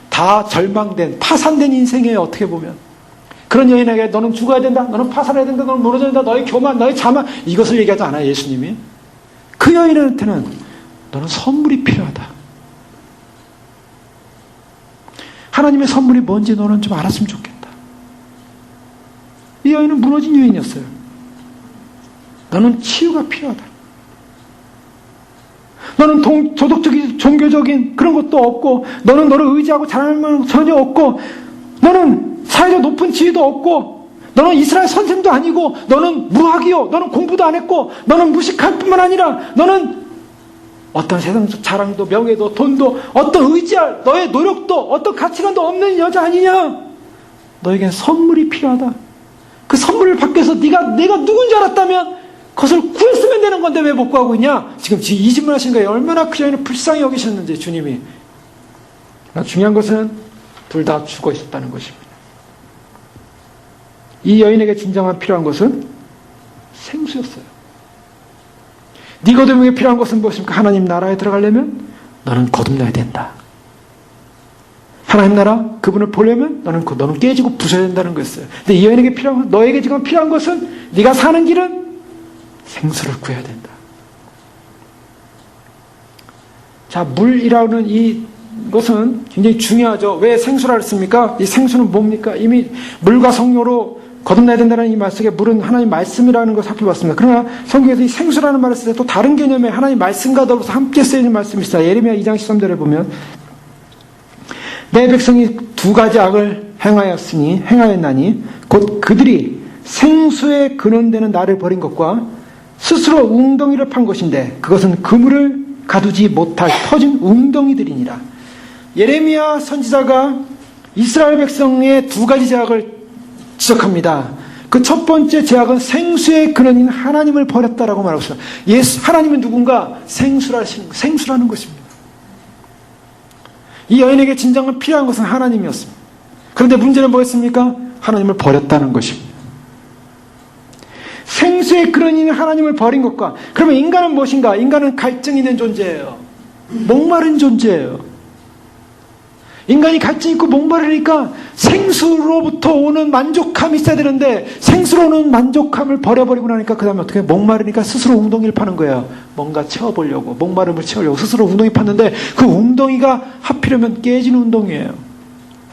A: 다 절망된, 파산된 인생이에요. 어떻게 보면. 그런 여인에게 너는 죽어야 된다, 너는 파산해야 된다, 너는 무너져야 된다, 너의 교만, 너의 자만, 이것을 얘기하지 않아요, 예수님이. 그 여인한테는 너는 선물이 필요하다. 하나님의 선물이 뭔지 너는 좀 알았으면 좋겠다. 이 여인은 무너진 여인이었어요. 너는 치유가 필요하다. 너는 도덕적인, 종교적인 그런 것도 없고, 너는 너를 의지하고 자랑할 만한 전혀 없고, 너는 사회적 높은 지위도 없고, 너는 이스라엘 선생도 아니고, 너는 무학이요, 너는 공부도 안 했고, 너는 무식할 뿐만 아니라, 너는 어떤 세상적 자랑도, 명예도, 돈도, 어떤 의지할 너의 노력도, 어떤 가치관도 없는 여자 아니냐? 너에겐 선물이 필요하다. 그 선물을 받기 위해서 내가 누군지 알았다면 그것을 구했으면 되는 건데 왜 못 구하고 있냐? 지금 이 질문 하신 거예요. 얼마나 그 여인을 불쌍히 여기셨는지, 주님이. 중요한 것은 둘 다 죽어 있었다는 것입니다. 이 여인에게 진정한 필요한 것은 생수였어요. 니고데모에게 필요한 것은 무엇입니까? 하나님 나라에 들어가려면 너는 거듭나야 된다. 하나님 나라, 그분을 보려면 너는 깨지고 부셔야 된다는 거였어요. 근데 이 여인에게 필요한 것, 너에게 지금 필요한 것은, 네가 사는 길은 생수를 구해야 된다. 자, 물이라는 이것은 굉장히 중요하죠. 왜 생수라 했습니까? 이 생수는 뭡니까? 이미 물과 성료로 거듭나야 된다는 이 말 속에 물은 하나님 말씀이라는 것을 살펴봤습니다. 그러나 성경에서 이 생수라는 말을 쓸 때 또 다른 개념의 하나님 말씀과 더불어서 함께 쓰이는 말씀이 있어요. 예레미야 2장 13절에 보면, 내 백성이 2가지 악을 행하였나니 곧 그들이 생수에 근원되는 나를 버린 것과 스스로 웅덩이를 판 것인데 그것은 그물을 가두지 못할 터진 웅덩이들이니라. 예레미야 선지자가 이스라엘 백성의 2가지 죄악을 지적합니다. 그 첫 번째 죄악은 생수의 근원인 하나님을 버렸다라고 말하고 있어요. 하나님은 누군가? 생수라는 것입니다. 이 여인에게 진정한 필요한 것은 하나님이었습니다. 그런데 문제는 뭐였습니까? 하나님을 버렸다는 것입니다. 생수의 근원인 하나님을 버린 것과, 그러면 인간은 무엇인가? 인간은 갈증이 있는 존재예요. 목마른 존재예요. 인간이 갈증 있고 목마르니까 생수로부터 오는 만족감이 있어야 되는데, 생수로 오는 만족감을 버려버리고 나니까 그 다음에 어떻게, 목마르니까 스스로 웅덩이를 파는 거예요. 뭔가 채워보려고, 목마름을 채우려고 스스로 웅덩이 팠는데, 그 웅덩이가 하필이면 깨진 웅덩이에요.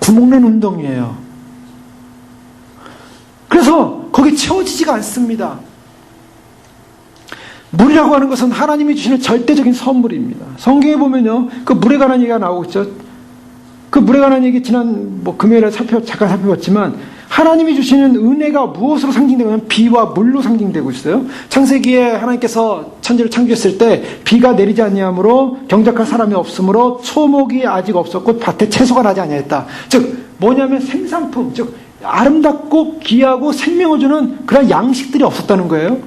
A: 구멍난 웅덩이에요. 그래서 거기 채워지지가 않습니다. 물이라고 하는 것은 하나님이 주시는 절대적인 선물입니다. 성경에 보면요, 그 물에 관한 얘기가 나오고 있죠. 그 물에 관한 얘기 지난 금요일에 잠깐 살펴봤지만, 하나님이 주시는 은혜가 무엇으로 상징되냐면 비와 물로 상징되고 있어요. 창세기에 하나님께서 천지를 창조했을 때 비가 내리지 아니하므로 경작할 사람이 없으므로 초목이 아직 없었고 밭에 채소가 나지 아니하였다. 즉 뭐냐면 생산품, 즉 아름답고 귀하고 생명을 주는 그런 양식들이 없었다는 거예요.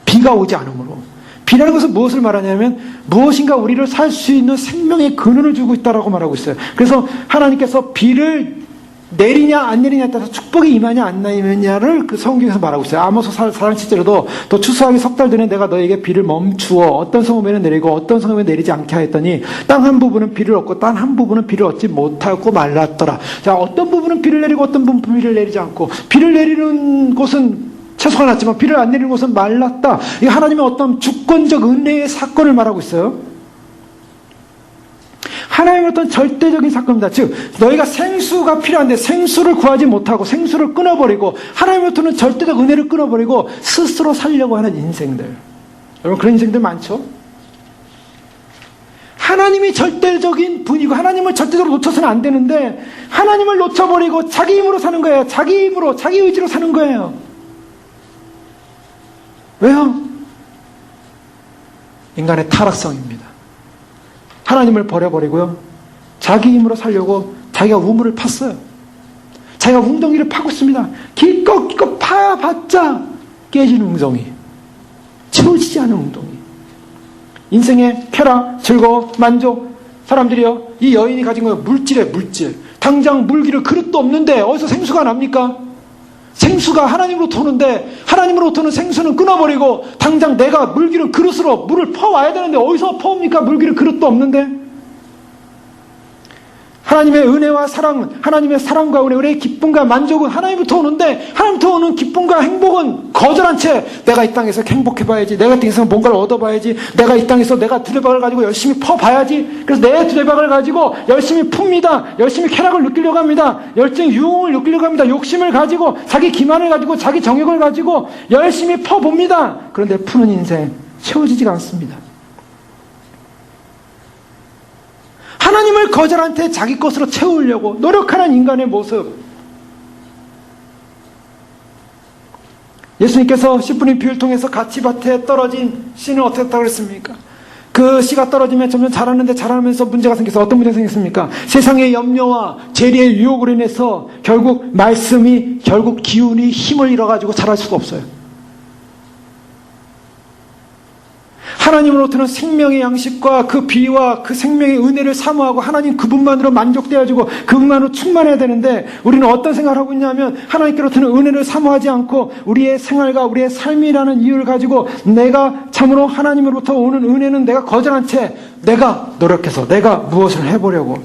A: 비가 오지 않으므로. 비라는 것은 무엇을 말하냐면 무엇인가 우리를 살 수 있는 생명의 근원을 주고 있다라고 말하고 있어요. 그래서 하나님께서 비를 내리냐 안 내리냐에 따라서 축복이 임하냐 안 임하냐를 그 성경에서 말하고 있어요. 아모스 4장 7절에도 또 추수하기 석 달 전에 내가 너에게 비를 멈추어 어떤 성읍에는 내리고 어떤 성읍에 내리지 않게 하였더니 땅 한 부분은 비를 얻고 땅 한 부분은 비를 얻지 못하고 말랐더라. 자, 어떤 부분은 비를 내리고 어떤 부분은 비를 내리지 않고, 비를 내리는 곳은 채소가 났지만 비를 안 내리는 곳은 말랐다. 이 하나님의 어떤 주권적 은혜의 사건을 말하고 있어요. 하나님의 어떤 절대적인 사건입니다. 즉 너희가 생수가 필요한데 생수를 구하지 못하고 생수를 끊어버리고 하나님으로부터는 절대적 은혜를 끊어버리고 스스로 살려고 하는 인생들. 여러분 그런 인생들 많죠? 하나님이 절대적인 분이고 하나님을 절대적으로 놓쳐서는 안 되는데 하나님을 놓쳐버리고 자기 힘으로 사는 거예요. 자기 힘으로, 자기 의지로 사는 거예요. 왜요? 인간의 타락성입니다. 하나님을 버려버리고요. 자기 힘으로 살려고 자기가 우물을 팠어요. 자기가 웅덩이를 파고 있습니다. 기껏 파봤자 깨진 웅덩이. 채워지지 않은 웅덩이. 인생의 쾌락, 즐거움, 만족. 사람들이요. 이 여인이 가진 건 물질이에요. 물질. 당장 물기를 그릇도 없는데 어디서 생수가 납니까? 생수가 하나님으로부터 오는데 하나님으로부터는 생수는 끊어버리고 당장 내가 물기를 그릇으로 물을 퍼와야 되는데 어디서 퍼옵니까? 물기를 그릇도 없는데. 하나님의 은혜와 사랑, 하나님의 사랑과 은혜의 기쁨과 만족은 하나님부터 오는데 하나님부터 오는 기쁨과 행복은 거절한 채 내가 이 땅에서 행복해봐야지, 내가 이 땅에서 뭔가를 얻어봐야지, 내가 이 땅에서 내가 두레박을 가지고 열심히 퍼봐야지. 그래서 내 두레박을 가지고 열심히 풉니다. 열심히 쾌락을 느끼려고 합니다. 열정의 유흥을 느끼려고 합니다. 욕심을 가지고 자기 기만을 가지고 자기 정욕을 가지고 열심히 퍼봅니다. 그런데 푸는 인생 채워지지가 않습니다. 하나님을 거절한 채 자기 것으로 채우려고 노력하는 인간의 모습. 예수님께서 10분의 비유를 통해서 가치밭에 떨어진 씨는 어떻게 했다고 그랬습니까? 그 씨가 떨어지면 점점 자라는데 자라면서 문제가 생겨서 어떤 문제가 생겼습니까? 세상의 염려와 재리의 유혹으로 인해서 결국 말씀이, 결국 기운이 힘을 잃어가지고 자랄 수가 없어요. 하나님으로부터는 생명의 양식과 그 비와 그 생명의 은혜를 사모하고 하나님 그분만으로 만족되어지고 그분만으로 충만해야 되는데 우리는 어떤 생각을 하고 있냐면 하나님께로부터는 은혜를 사모하지 않고 우리의 생활과 우리의 삶이라는 이유를 가지고 내가 참으로 하나님으로부터 오는 은혜는 내가 거절한 채 내가 노력해서 내가 무엇을 해보려고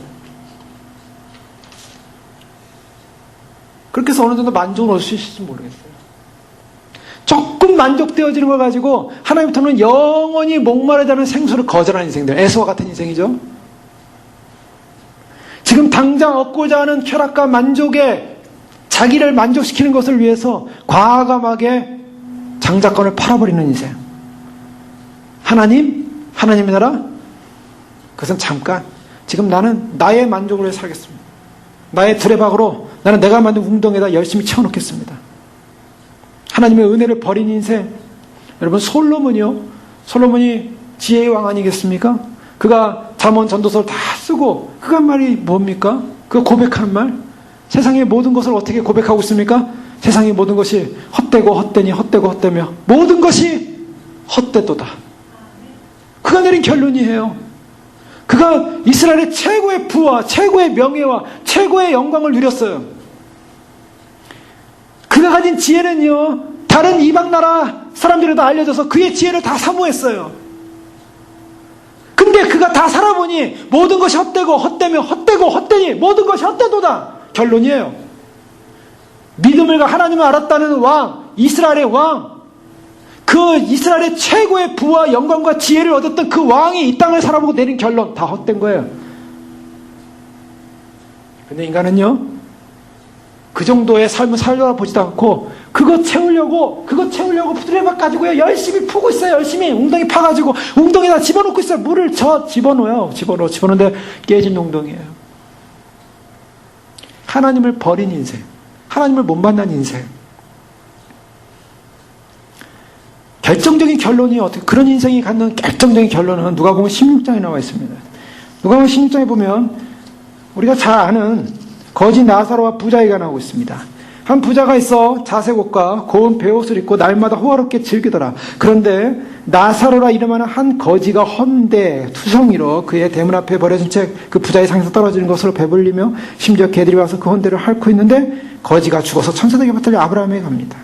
A: 그렇게 해서 어느 정도 만족을 얻을 수 있을지 모르겠어요. 조금 만족되어지는 걸 가지고 하나님부터는 영원히 목마르지 않은 생수를 거절하는 인생들, 에서와 같은 인생이죠. 지금 당장 얻고자 하는 쾌락과 만족에 자기를 만족시키는 것을 위해서 과감하게 장자권을 팔아버리는 인생. 하나님의 나라, 그것은 잠깐. 지금 나는 나의 만족을 위해 살겠습니다. 나의 두레박으로 나는 내가 만든 웅덩이에다 열심히 채워놓겠습니다. 하나님의 은혜를 버린 인생. 여러분 솔로몬이 지혜의 왕 아니겠습니까? 그가 잠언 전도서를 다 쓰고 그가 한 말이 뭡니까? 그가 고백하는 말. 세상의 모든 것을 어떻게 고백하고 있습니까? 세상의 모든 것이 헛되고 헛되니 헛되고 헛되며 모든 것이 헛되도다. 그가 내린 결론이에요. 그가 이스라엘의 최고의 부와 최고의 명예와 최고의 영광을 누렸어요. 그가 가진 지혜는요, 다른 이방 나라 사람들에도 알려져서 그의 지혜를 다 사모했어요. 근데 그가 다 살아보니 모든 것이 헛되고 헛되며 헛되고 헛되니 모든 것이 헛되도다. 결론이에요. 믿음을 하나님을 알았다는 왕, 이스라엘의 왕, 그 이스라엘의 최고의 부와 영광과 지혜를 얻었던 그 왕이 이 땅을 살아보고 내린 결론, 다 헛된 거예요. 근데 인간은요, 그 정도의 삶을 살려보지도 않고 그거 채우려고 두레박 가지고요 열심히 푸고 있어요. 열심히 웅덩이 파가지고 웅덩이에다 집어넣고 있어요. 물을 집어넣는데 깨진 웅덩이에요. 하나님을 버린 인생, 하나님을 못 만난 인생. 결정적인 결론이 어떻게, 그런 인생이 갖는 결정적인 결론은 누가복음 16장에 나와 있습니다. 누가복음 16장에 보면 우리가 잘 아는 거지 나사로와 부자이가 나오고 있습니다. 한 부자가 있어 자색 옷과 고운 베옷을 입고 날마다 호화롭게 즐기더라. 그런데 나사로라 이름하는 한 거지가 헌데 투성이로 그의 대문 앞에 버려진 채 그 부자의 상에서 떨어지는 것으로 배불리며 심지어 개들이 와서 그 헌데를 핥고 있는데 거지가 죽어서 천사들에게 받들려 아브라함에게 갑니다.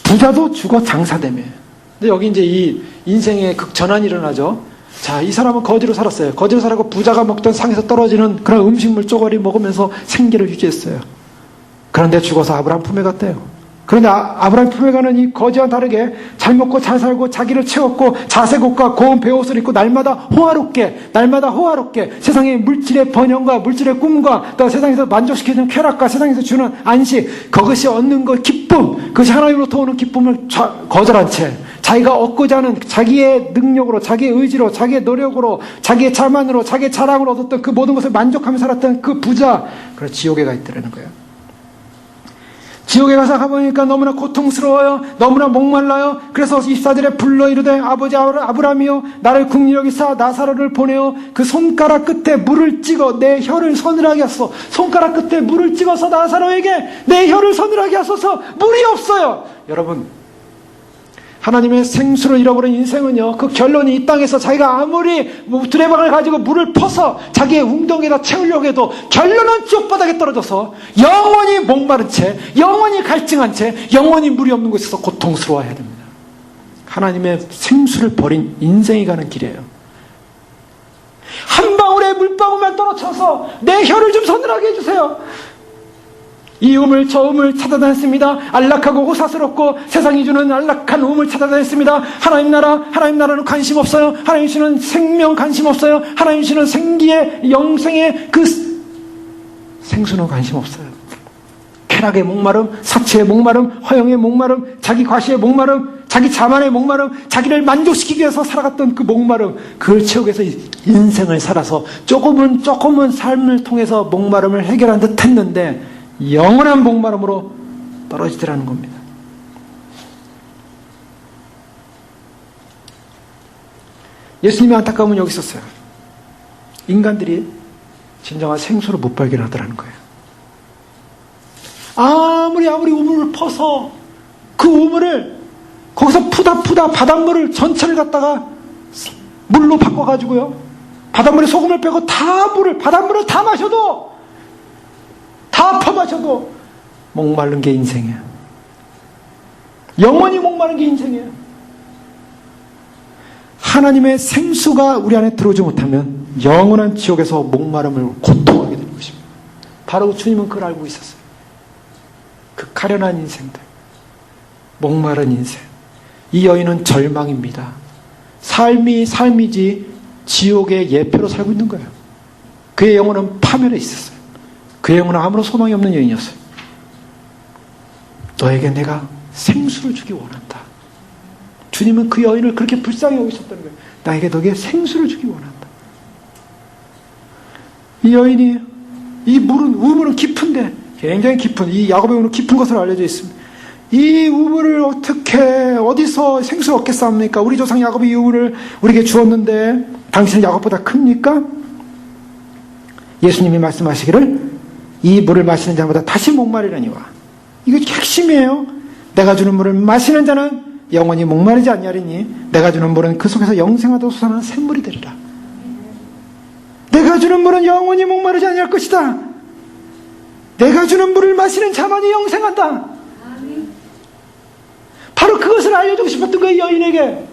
A: 부자도 죽어 장사되며. 근데 여기 이제 이 인생의 극전환이 일어나죠. 자, 이 사람은 거지로 살았어요. 거지로 살았고 부자가 먹던 상에서 떨어지는 그런 음식물 쪼가리 먹으면서 생계를 유지했어요. 그런데 죽어서 아브라함 품에 갔대요. 그런데 아브라함 품에 가는 이 거지와 다르게 잘 먹고 잘 살고 자기를 채웠고 자색 옷과 고운 베옷을 입고 날마다 호화롭게 세상의 물질의 번영과 물질의 꿈과 또 세상에서 만족시키는 쾌락과 세상에서 주는 안식, 그것이 얻는 것 기쁨, 그것이 하나님으로부터 오는 기쁨을 거절한 채 자기가 얻고자 하는 자기의 능력으로, 자기의 의지로, 자기의 노력으로, 자기의 자만으로, 자기의 자랑으로 얻었던 그 모든 것을 만족하며 살았던 그 부자, 그래서 지옥에 가 있더라는 거예요. 지옥에 가서 가보니까 너무나 고통스러워요. 너무나 목말라요. 그래서 24절에 불러 이르되 아버지 아브라함이여 나를 긍휼히 여기사 나사로를 보내어 그 손가락 끝에 물을 찍어 내 혀를 서늘하게 하소서. 손가락 끝에 물을 찍어서 나사로에게 내 혀를 서늘하게 하소서. 물이 없어요. 여러분, 하나님의 생수를 잃어버린 인생은요, 그 결론이 이 땅에서 자기가 아무리 두레방을 가지고 물을 퍼서 자기의 웅덩이에다 채우려고 해도 결론은 지옥바닥에 떨어져서 영원히 목마른 채, 영원히 갈증한 채, 영원히 물이 없는 곳에서 고통스러워해야 됩니다. 하나님의 생수를 버린 인생이 가는 길이에요. 한 방울의 물방울만 떨어져서 내 혀를 좀 서늘하게 해주세요. 이 음을 저 음을 찾아다녔습니다. 안락하고 호사스럽고 세상이 주는 안락한 음을 찾아다녔습니다. 하나님 나라는 관심 없어요. 하나님 주는 생명 관심 없어요. 하나님 주는 생기의 영생의 그 생수는 관심 없어요. 쾌락의 목마름, 사치의 목마름, 허영의 목마름, 자기 과시의 목마름, 자기 자만의 목마름, 자기를 만족시키기 위해서 살아갔던 그 목마름, 그걸 채우기 위해서 인생을 살아서 조금은 삶을 통해서 목마름을 해결한 듯 했는데 영원한 목마름으로 떨어지더라는 겁니다. 예수님의 안타까움은 여기 있었어요. 인간들이 진정한 생수를 못 발견하더라는 거예요. 아무리 우물을 퍼서 그 우물을 거기서 푸다 바닷물을 전체를 갖다가 물로 바꿔가지고요, 바닷물에 소금을 빼고 바닷물을 다 마셔도, 다 퍼마셔도 목마른 게 인생이에요. 영원히 목마른 게 인생이에요. 하나님의 생수가 우리 안에 들어오지 못하면 영원한 지옥에서 목마름을 고통하게 되는 것입니다. 바로 주님은 그걸 알고 있었어요. 그 가련한 인생들, 목마른 인생. 이 여인은 절망입니다. 삶이지 지옥의 예표로 살고 있는 거예요. 그의 영혼은 파멸해 있었어요. 그의 영혼은 아무런 소망이 없는 여인이었어요. 너에게 내가 생수를 주기 원한다. 주님은 그 여인을 그렇게 불쌍히 여기셨다는 거예요. 나에게 너에게 생수를 주기 원한다. 이 여인이, 우물은 깊은데, 굉장히 깊은, 이 야곱의 우물은 깊은 것으로 알려져 있습니다. 이 우물을 어디서 생수를 얻겠사옵니까? 우리 조상 야곱이 이 우물을 우리에게 주었는데 당신은 야곱보다 큽니까? 예수님이 말씀하시기를 이 물을 마시는 자보다 다시 목마르려니와. 이거 핵심이에요. 내가 주는 물을 마시는 자는 영원히 목마르지 않냐리니 내가 주는 물은 그 속에서 영생하도록 솟아나는 샘물이 되리라. 내가 주는 물은 영원히 목마르지 않을 것이다. 내가 주는 물을 마시는 자만이 영생한다. 바로 그것을 알려주고 싶었던 거예요. 여인에게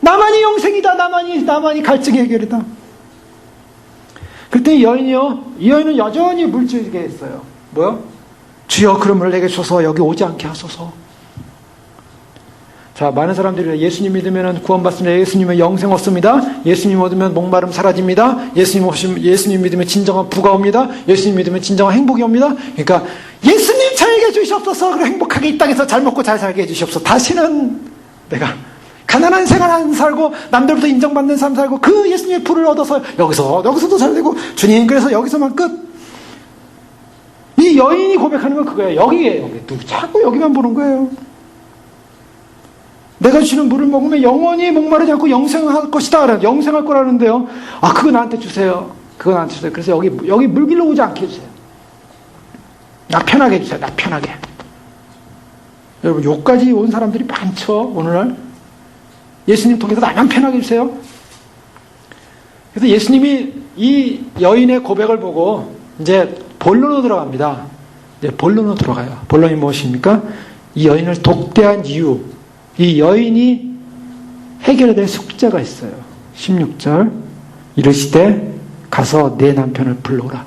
A: 나만이 영생이다. 나만이 갈증의 해결이다. 그때 이 여인은 여전히 물질게 했어요. 뭐요? 주여 그런 물을 내게 줘서 여기 오지 않게 하소서. 자, 많은 사람들이 예수님 믿으면 구원받습니다. 예수님은 영생 얻습니다. 예수님 얻으면 목마름 사라집니다. 예수님 믿으면 진정한 부가 옵니다. 예수님 믿으면 진정한 행복이 옵니다. 그러니까 예수님 저에게 주시옵소서. 그리고 행복하게 이 땅에서 잘 먹고 잘 살게 해주시옵소서. 다시는 내가 가난한 생활 안 살고 남들부터 인정받는 삶 살고 그 예수님의 부를 얻어서 여기서도 잘 되고 주님 그래서 여기서만 끝. 이 여인이 고백하는 건 그거예요. 여기에요. 자꾸 여기만 보는 거예요. 내가 주시는 물을 먹으면 영원히 목마르지 않고 영생할 것이다. 영생할 거라는데요. 아, 그거 나한테 주세요. 그거 나한테 주세요. 그래서 여기 물 길러 오지 않게 해주세요. 나 편하게 해주세요. 나 편하게. 여러분, 욕까지 온 사람들이 많죠, 오늘날. 예수님 통해서 나만 편하게 해주세요. 그래서 예수님이 이 여인의 고백을 보고 이제 본론으로 들어갑니다. 이제 본론으로 들어가요. 본론이 무엇입니까? 이 여인을 독대한 이유, 이 여인이 해결해야 될 숙제가 있어요. 16절 이르시되 가서 내 남편을 불러오라.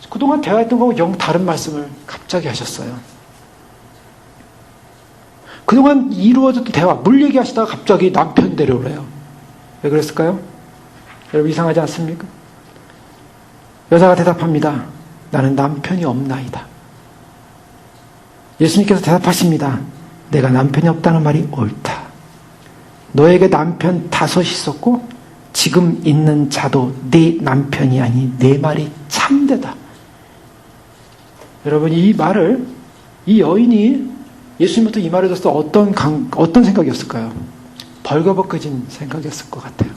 A: 그동안 대화했던 거하고 영 다른 말씀을 갑자기 하셨어요. 그동안 이루어졌던 대화, 물 얘기하시다가 갑자기 남편 데려오래요. 왜 그랬을까요? 여러분, 이상하지 않습니까? 여자가 대답합니다. 나는 남편이 없나이다. 예수님께서 대답하십니다. 내가 남편이 없다는 말이 옳다. 너에게 남편 5 있었고 지금 있는 자도 네 남편이 아니 내 말이 참되다. 여러분, 이 말을, 이 여인이 예수님부터 이 말을 듣을 때 어떤 생각이었을까요? 벌거벗겨진 생각이었을 것 같아요.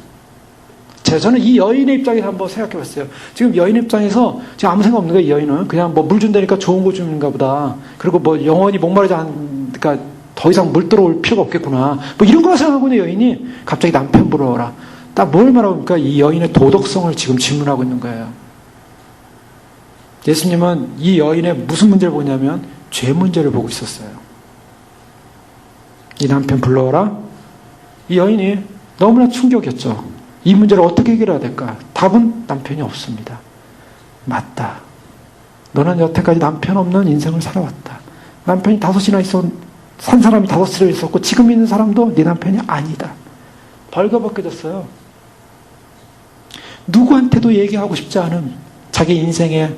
A: 저는 이 여인의 입장에서 한번 생각해 봤어요. 지금 여인의 입장에서 지금 아무 생각 없는 거예요, 이 여인은. 그냥 뭐 물 준다니까 좋은 거 주는가 보다. 그리고 뭐 영원히 목마르지 그러니까 더 이상 물 들어올 필요가 없겠구나. 뭐 이런 거 생각하고 있는 여인이 갑자기 남편 보러 오라. 딱 뭘 말합니까? 이 여인의 도덕성을 지금 질문하고 있는 거예요. 예수님은 이 여인의 무슨 문제를 보냐면 죄 문제를 보고 있었어요. 이 남편 불러오라. 이 여인이 너무나 충격이었죠. 이 문제를 어떻게 해결해야 될까? 답은 남편이 없습니다. 맞다. 너는 여태까지 남편 없는 인생을 살아왔다. 남편이 5이나 산 사람이 5이 있었고 지금 있는 사람도 네 남편이 아니다. 벌거벗겨졌어요. 누구한테도 얘기하고 싶지 않은 자기 인생의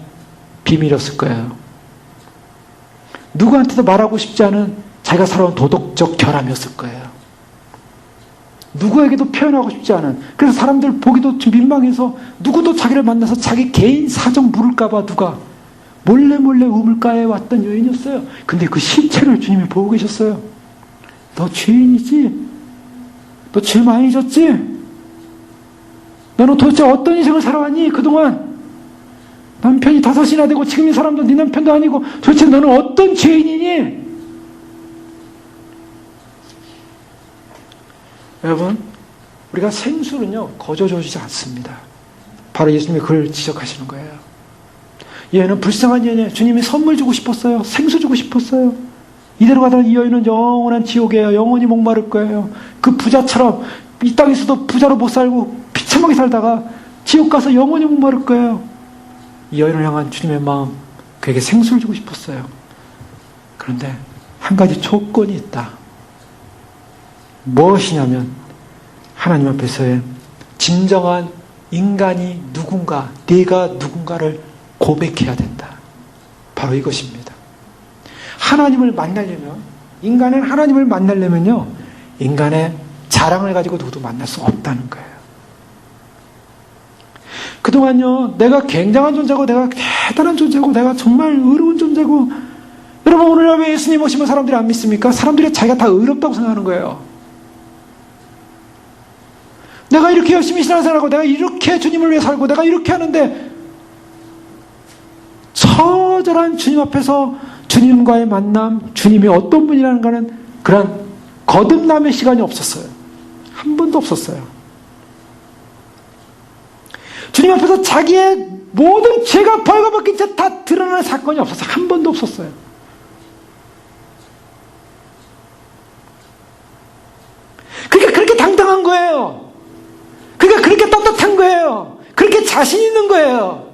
A: 비밀이었을 거예요. 누구한테도 말하고 싶지 않은 자기가 살아온 도덕적 결함이었을 거예요. 누구에게도 표현하고 싶지 않은, 그래서 사람들 보기도 좀 민망해서 누구도 자기를 만나서 자기 개인 사정 물을까봐 누가 몰래 우물가에 왔던 여인이었어요. 근데 그 실체를 주님이 보고 계셨어요. 너 죄인이지? 너 죄 많이 졌지? 너는 도대체 어떤 인생을 살아왔니? 그동안 남편이 5이나 되고 지금 이 사람도 네 남편도 아니고 도대체 너는 어떤 죄인이니? 여러분, 우리가 생수는요 거저주지 않습니다. 바로 예수님이 그걸 지적하시는 거예요. 얘는 불쌍한 여인이에요. 주님이 선물 주고 싶었어요. 생수 주고 싶었어요. 이대로 가다가 이 여인은 영원한 지옥이에요. 영원히 목마를 거예요. 그 부자처럼 이 땅에서도 부자로 못 살고 비참하게 살다가 지옥 가서 영원히 목마를 거예요. 이 여인을 향한 주님의 마음, 그에게 생수를 주고 싶었어요. 그런데 한 가지 조건이 있다. 무엇이냐면 하나님 앞에서의 진정한 인간이 누군가, 네가 누군가를 고백해야 된다. 바로 이것입니다. 하나님을 만나려면, 인간은 하나님을 만나려면요, 인간의 자랑을 가지고 누구도 만날 수 없다는 거예요. 그동안요, 내가 굉장한 존재고, 내가 대단한 존재고, 내가 정말 의로운 존재고, 여러분, 오늘날 왜 예수님 오시면 사람들이 안 믿습니까? 사람들이 자기가 다 의롭다고 생각하는 거예요. 내가 이렇게 열심히 신앙생활하고 내가 이렇게 주님을 위해 살고 내가 이렇게 하는데 처절한 주님 앞에서 주님과의 만남, 주님이 어떤 분이라는 거는 그런 거듭남의 시간이 없었어요. 한 번도 없었어요. 주님 앞에서 자기의 모든 죄가 벌거벗긴 채 다 드러나는 사건이 없었어요. 한 번도 없었어요. 그러니까 그렇게 당당한 거예요. 그러니까 그렇게 떳떳한 거예요. 그렇게 자신 있는 거예요.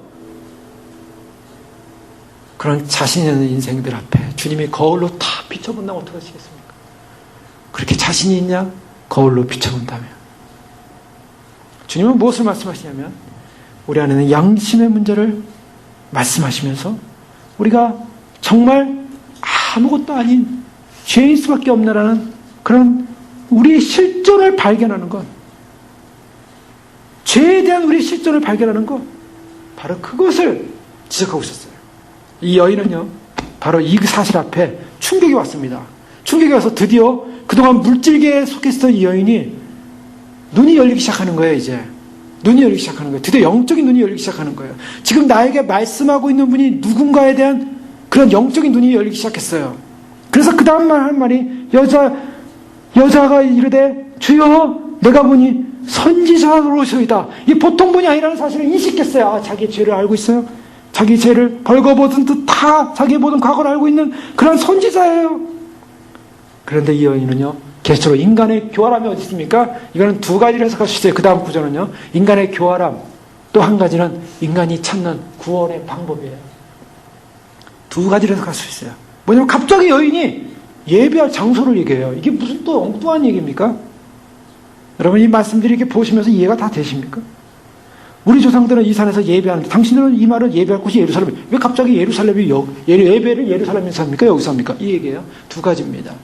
A: 그런 자신 있는 인생들 앞에 주님이 거울로 다 비춰본다면 어떡하시겠습니까? 그렇게 자신이 있냐? 거울로 비춰본다면. 주님은 무엇을 말씀하시냐면 우리 안에는 양심의 문제를 말씀하시면서 우리가 정말 아무것도 아닌 죄일 수밖에 없느라는 그런 우리의 실존을 발견하는 것, 죄에 대한 우리의 실존을 발견하는 것, 바로 그것을 지적하고 있었어요. 이 여인은요, 바로 이 사실 앞에 충격이 왔습니다. 충격이 와서 드디어 그동안 물질계에 속했던 이 여인이 눈이 열리기 시작하는 거예요, 이제. 눈이 열리기 시작하는 거예요. 드디어 영적인 눈이 열리기 시작하는 거예요. 지금 나에게 말씀하고 있는 분이 누군가에 대한 그런 영적인 눈이 열리기 시작했어요. 그래서 그 다음 말 한 말이 여자가 이르되 주여 내가 보니 선지자로소이다. 이 보통 분이 아니라는 사실을 인식했어요. 아, 자기의 죄를 알고 있어요. 자기 죄를 벌거벗은 듯 다 자기의 모든 과거를 알고 있는 그런 선지자예요. 그런데 이 여인은요, 계시로 인간의 교활함이 어디 있습니까? 이거는 두 가지를 해석할 수 있어요. 그 다음 구절은요, 인간의 교활함, 또 한 가지는 인간이 찾는 구원의 방법이에요. 두 가지를 해석할 수 있어요. 뭐냐면 갑자기 여인이 예배할 장소를 얘기해요. 이게 무슨 또 엉뚱한 얘기입니까? 여러분, 이 말씀들이 이렇게 보시면서 이해가 다 되십니까? 우리 조상들은 이 산에서 예배하는데 당신들은 이 말은 예배할 곳이 예루살렘. 왜 갑자기 예루살렘이 예배를 예루살렘에서 합니까? 여기서 합니까? 이 얘기예요. 두 가지입니다.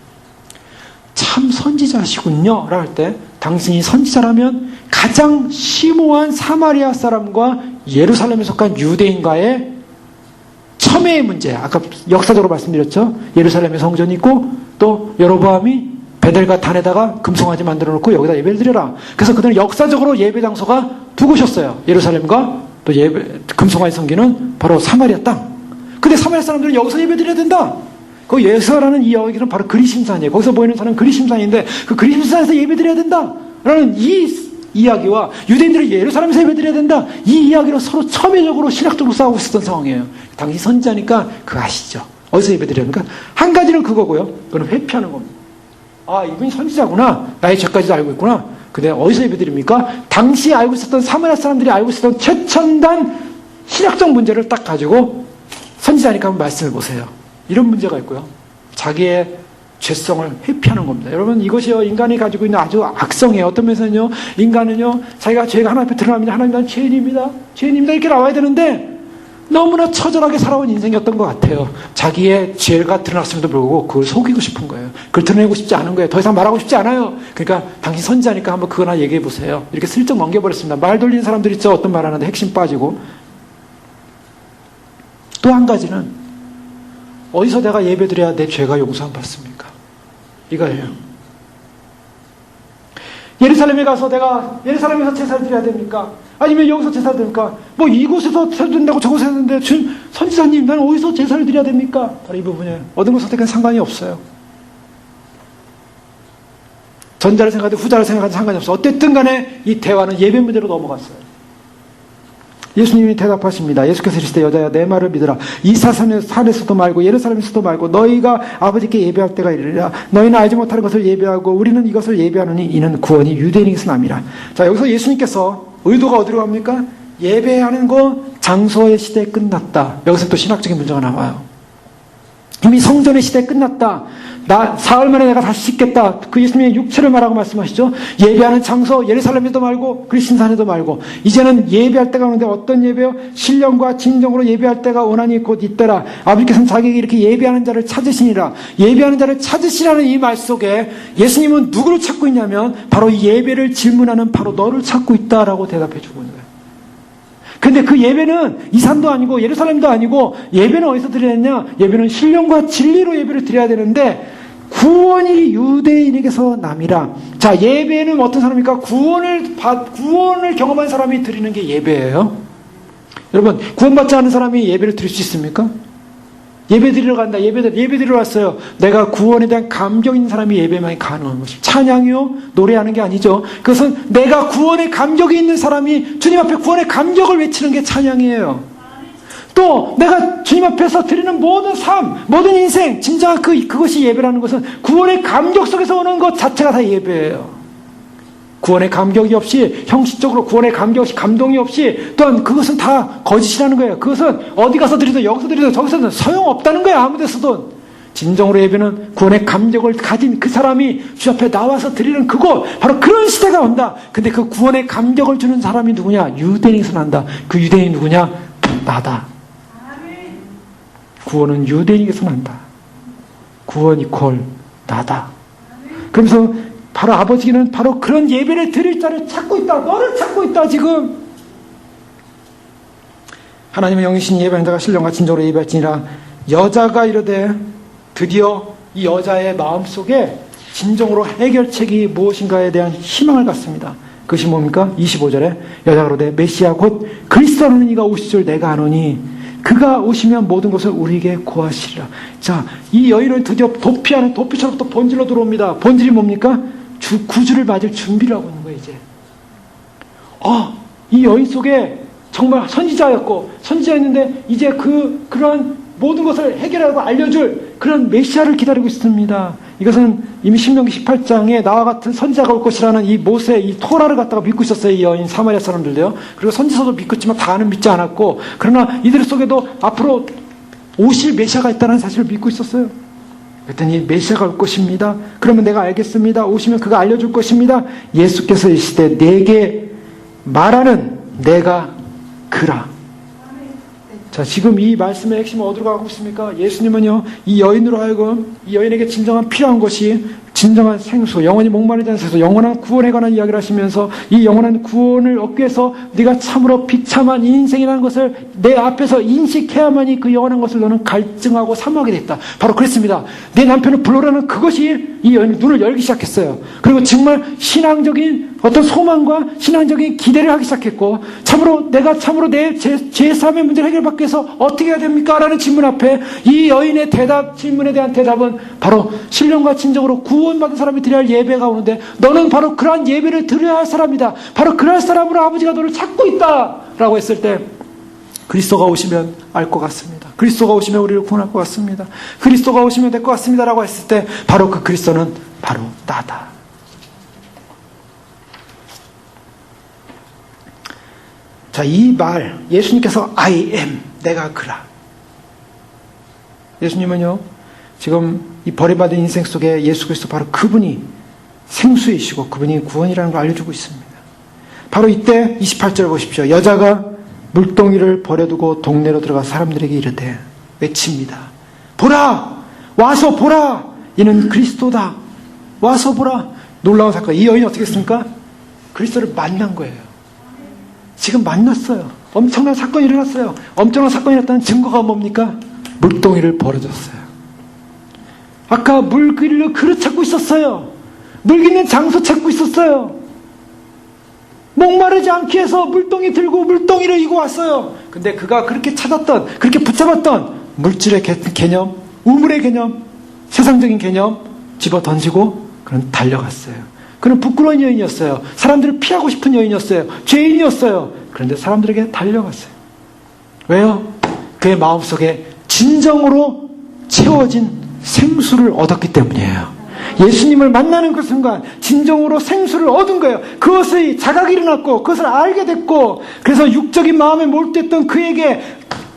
A: 참 선지자시군요 라고 할 때, 당신이 선지자라면 가장 심오한 사마리아 사람과 예루살렘에 속한 유대인과의 첨예의 문제, 아까 역사적으로 말씀드렸죠. 예루살렘에 성전이 있고 또 여로보암이 베델과 단에다가 금송아지 만들어 놓고 여기다 예배를 드려라. 그래서 그들은 역사적으로 예배 장소가 두 곳이었어요. 예루살렘과 또 금송아지 성기는 바로 사마리아 땅. 근데 사마리아 사람들은 여기서 예배 드려야 된다. 그 예서라는 이 여기는 바로 그리심산이에요. 거기서 보이는 산은 그리심산인데 그 그리심산에서 예배 드려야 된다 라는 이 이야기와 유대인들이 예루살렘에서 예배 드려야 된다, 이 이야기로 서로 첨예적으로 신학적으로 싸우고 있었던 상황이에요. 당시 선지자니까 그거 아시죠? 어디서 예배 드려야 됩니까? 한 가지는 그거고요. 그건 회피하는 겁니다. 아, 이분이 선지자구나. 나의 죄까지도 알고 있구나. 근데 어디서 예배 드립니까? 당시 알고 있었던 사마리아 사람들이 알고 있었던 최첨단 신학적 문제를 딱 가지고 선지자니까 한번 말씀해 보세요. 이런 문제가 있고요. 자기의 죄성을 회피하는 겁니다. 여러분, 이것이요, 인간이 가지고 있는 아주 악성이에요. 어떤 면에서는요, 인간은요, 자기가 죄가 하나님 앞에 드러나면 하나님, 난 죄인입니다. 죄인입니다. 이렇게 나와야 되는데 너무나 처절하게 살아온 인생이었던 것 같아요. 자기의 죄가 드러났음에도 불구하고 그걸 속이고 싶은 거예요. 그걸 드러내고 싶지 않은 거예요. 더 이상 말하고 싶지 않아요. 그러니까 당신 선지자니까 한번 그거나 얘기해 보세요. 이렇게 슬쩍 넘겨버렸습니다. 말 돌리는 사람들 있죠. 어떤 말 하는데 핵심 빠지고. 또 한 가지는 어디서 내가 예배드려야 내 죄가 용서함 받습니까? 이거예요. 예루살렘에 가서 내가 예루살렘에서 제사를 드려야 됩니까? 아니면 여기서 제사를 드립니까? 뭐 이곳에서 제사를 드린다고 저곳에서 했는데 선지자님, 나는 어디서 제사를 드려야 됩니까? 바로 이 부분이에요. 어떤 걸 선택은 상관이 없어요. 전자를 생각하든 후자를 생각하든 상관이 없어요. 어쨌든 간에 이 대화는 예배 문제로 넘어갔어요. 예수님이 대답하십니다. 예수께서 이르시되 여자야, 내 말을 믿으라. 이 산에서도 말고 예루살렘에서도 말고 너희가 아버지께 예배할 때가 이르리라. 너희는 알지 못하는 것을 예배하고 우리는 이것을 예배하노니 이는 구원이 유대인에게서 남이라. 자, 여기서 예수님께서 의도가 어디로 갑니까? 예배하는 거 장소의 시대 끝났다. 여기서 또 신학적인 문제가 나와요. 이미 성전의 시대 끝났다. 사흘 만에 내가 다시 씻겠다. 그 예수님의 육체를 말하고 말씀하시죠. 예배하는 장소 예루살렘에도 말고 그리심산에도 말고 이제는 예배할 때가 오는데 어떤 예배요? 신령과 진정으로 예배할 때가 원하니 곧 이때라. 아버지께서는 자기에게 이렇게 예배하는 자를 찾으시니라. 예배하는 자를 찾으시라는 이 말 속에 예수님은 누구를 찾고 있냐면 바로 이 예배를 질문하는 바로 너를 찾고 있다라고 대답해 주고 있는 거예요. 근데 그 예배는 이 산도 아니고 예루살렘도 아니고 예배는 어디서 드려야 되냐? 예배는 신령과 진리로 예배를 드려야 되는데 구원이 유대인에게서 남이라. 자, 예배는 어떤 사람입니까? 구원을 경험한 사람이 드리는 게 예배예요. 여러분, 구원받지 않은 사람이 예배를 드릴 수 있습니까? 예배 드리러 간다. 예배 드리러 왔어요. 내가 구원에 대한 감격 있는 사람이 예배만이 가능한 것입니다. 찬양이요? 노래하는 게 아니죠. 그것은 내가 구원의 감격이 있는 사람이 주님 앞에 구원의 감격을 외치는 게 찬양이에요. 또 내가 주님 앞에서 드리는 모든 삶, 모든 인생, 진정한 그것이 예배라는 것은 구원의 감격 속에서 오는 것 자체가 다 예배예요. 구원의 감격이 없이, 형식적으로 구원의 감격 없이, 감동이 없이, 또한 그것은 다 거짓이라는 거예요. 그것은 어디 가서 드리든 여기서 드리든 저기서든 소용없다는 거예요. 아무 데서든. 진정으로 예배는 구원의 감격을 가진 그 사람이 주 앞에 나와서 드리는 그곳, 바로 그런 시대가 온다. 근데 그 구원의 감격을 주는 사람이 누구냐? 유대인에서 난다. 그 유대인이 누구냐? 나다. 구원은 유대인에게서 난다. 구원 이퀄 나다. 그러면서 바로 아버지는 바로 그런 예배를 드릴 자를 찾고 있다. 너를 찾고 있다 지금. 하나님의 영이신 예배하는 자가 신령과 진정으로 예배할지니라. 여자가 이르되, 드디어 이 여자의 마음속에 진정으로 해결책이 무엇인가에 대한 희망을 갖습니다. 그것이 뭡니까? 25절에 여자가 이르되 메시아 곧 그리스도라는 이가 오실 줄 내가 아노니 그가 오시면 모든 것을 우리에게 고하시리라. 자, 이 여인은 드디어 도피처럼 또 본질로 들어옵니다. 본질이 뭡니까? 구주를 맞을 준비를 하고 있는 거예요, 이제. 이 여인 속에 정말 선지자였는데 이제 그러한 모든 것을 해결하고 알려줄 그런 메시아를 기다리고 있습니다. 이것은 이미 신명기 18장에 나와 같은 선지자가 올 것이라는 이 모세, 이 토라를 갖다가 믿고 있었어요. 이 여인 사마리아 사람들도요. 그리고 선지서도 믿었지만 다는 믿지 않았고, 그러나 이들 속에도 앞으로 오실 메시아가 있다는 사실을 믿고 있었어요. 그랬더니 메시아가 올 것입니다. 그러면 내가 알겠습니다. 오시면 그가 알려줄 것입니다. 예수께서 이시되 내게 말하는 내가 그라. 자, 지금 이 말씀의 핵심은 어디로 가고 있습니까? 예수님은요, 이 여인으로 하여금 이 여인에게 진정한 필요한 것이 진정한 생수, 영원히 목마르지 않은 생수, 영원한 구원에 관한 이야기를 하시면서 이 영원한 구원을 얻기 위해서 네가 참으로 비참한 인생이라는 것을 내 앞에서 인식해야만이 그 영원한 것을 너는 갈증하고 사모하게 됐다. 바로 그랬습니다. 내 남편을 불러라는 그것이 이 여인의 눈을 열기 시작했어요. 그리고 정말 신앙적인 어떤 소망과 신앙적인 기대를 하기 시작했고, 내가 참으로 내 제3의 문제를 해결받기 위해서 어떻게 해야 됩니까? 라는 질문 앞에 이 여인의 질문에 대한 대답은 바로 신령과 진정으로 구원받은 사람이 드려야 할 예배가 오는데, 너는 바로 그러한 예배를 드려야 할 사람이다. 바로 그러한 사람으로 아버지가 너를 찾고 있다. 라고 했을 때 그리스도가 오시면 알 것 같습니다. 그리스도가 오시면 우리를 구원할 것 같습니다. 그리스도가 오시면 될 것 같습니다. 라고 했을 때 바로 그 그리스도는 바로 나다. 자, 이 말, 예수님께서 I am, 내가 그라. 예수님은요, 지금 이 버림받은 인생 속에 예수 그리스도 바로 그분이 생수이시고 그분이 구원이라는 걸 알려주고 있습니다. 바로 이때 28절 보십시오. 여자가 물동이를 버려두고 동네로 들어가 사람들에게 이르되 외칩니다. 보라! 와서 보라! 이는 그리스도다. 와서 보라! 놀라운 사건. 이 여인이 어떻게 했습니까? 그리스도를 만난 거예요. 지금 만났어요. 엄청난 사건이 일어났어요. 엄청난 사건이 일어났다는 증거가 뭡니까? 물동이를 버려줬어요. 아까 물길을 그릇 찾고 있었어요. 물 있는 장소 찾고 있었어요. 목마르지 않게 해서 물동이 들고 물동이를 이고 왔어요. 근데 그가 그렇게 찾았던, 그렇게 붙잡았던 물질의 개념, 우물의 개념, 세상적인 개념 집어 던지고 그는 달려갔어요. 그는 부끄러운 여인이었어요. 사람들을 피하고 싶은 여인이었어요. 죄인이었어요. 그런데 사람들에게 달려갔어요. 왜요? 그의 마음속에 진정으로 채워진 생수를 얻었기 때문이에요. 예수님을 만나는 그 순간 진정으로 생수를 얻은 거예요. 그것의 자각이 일어났고 그것을 알게 됐고, 그래서 육적인 마음에 몰두했던 그에게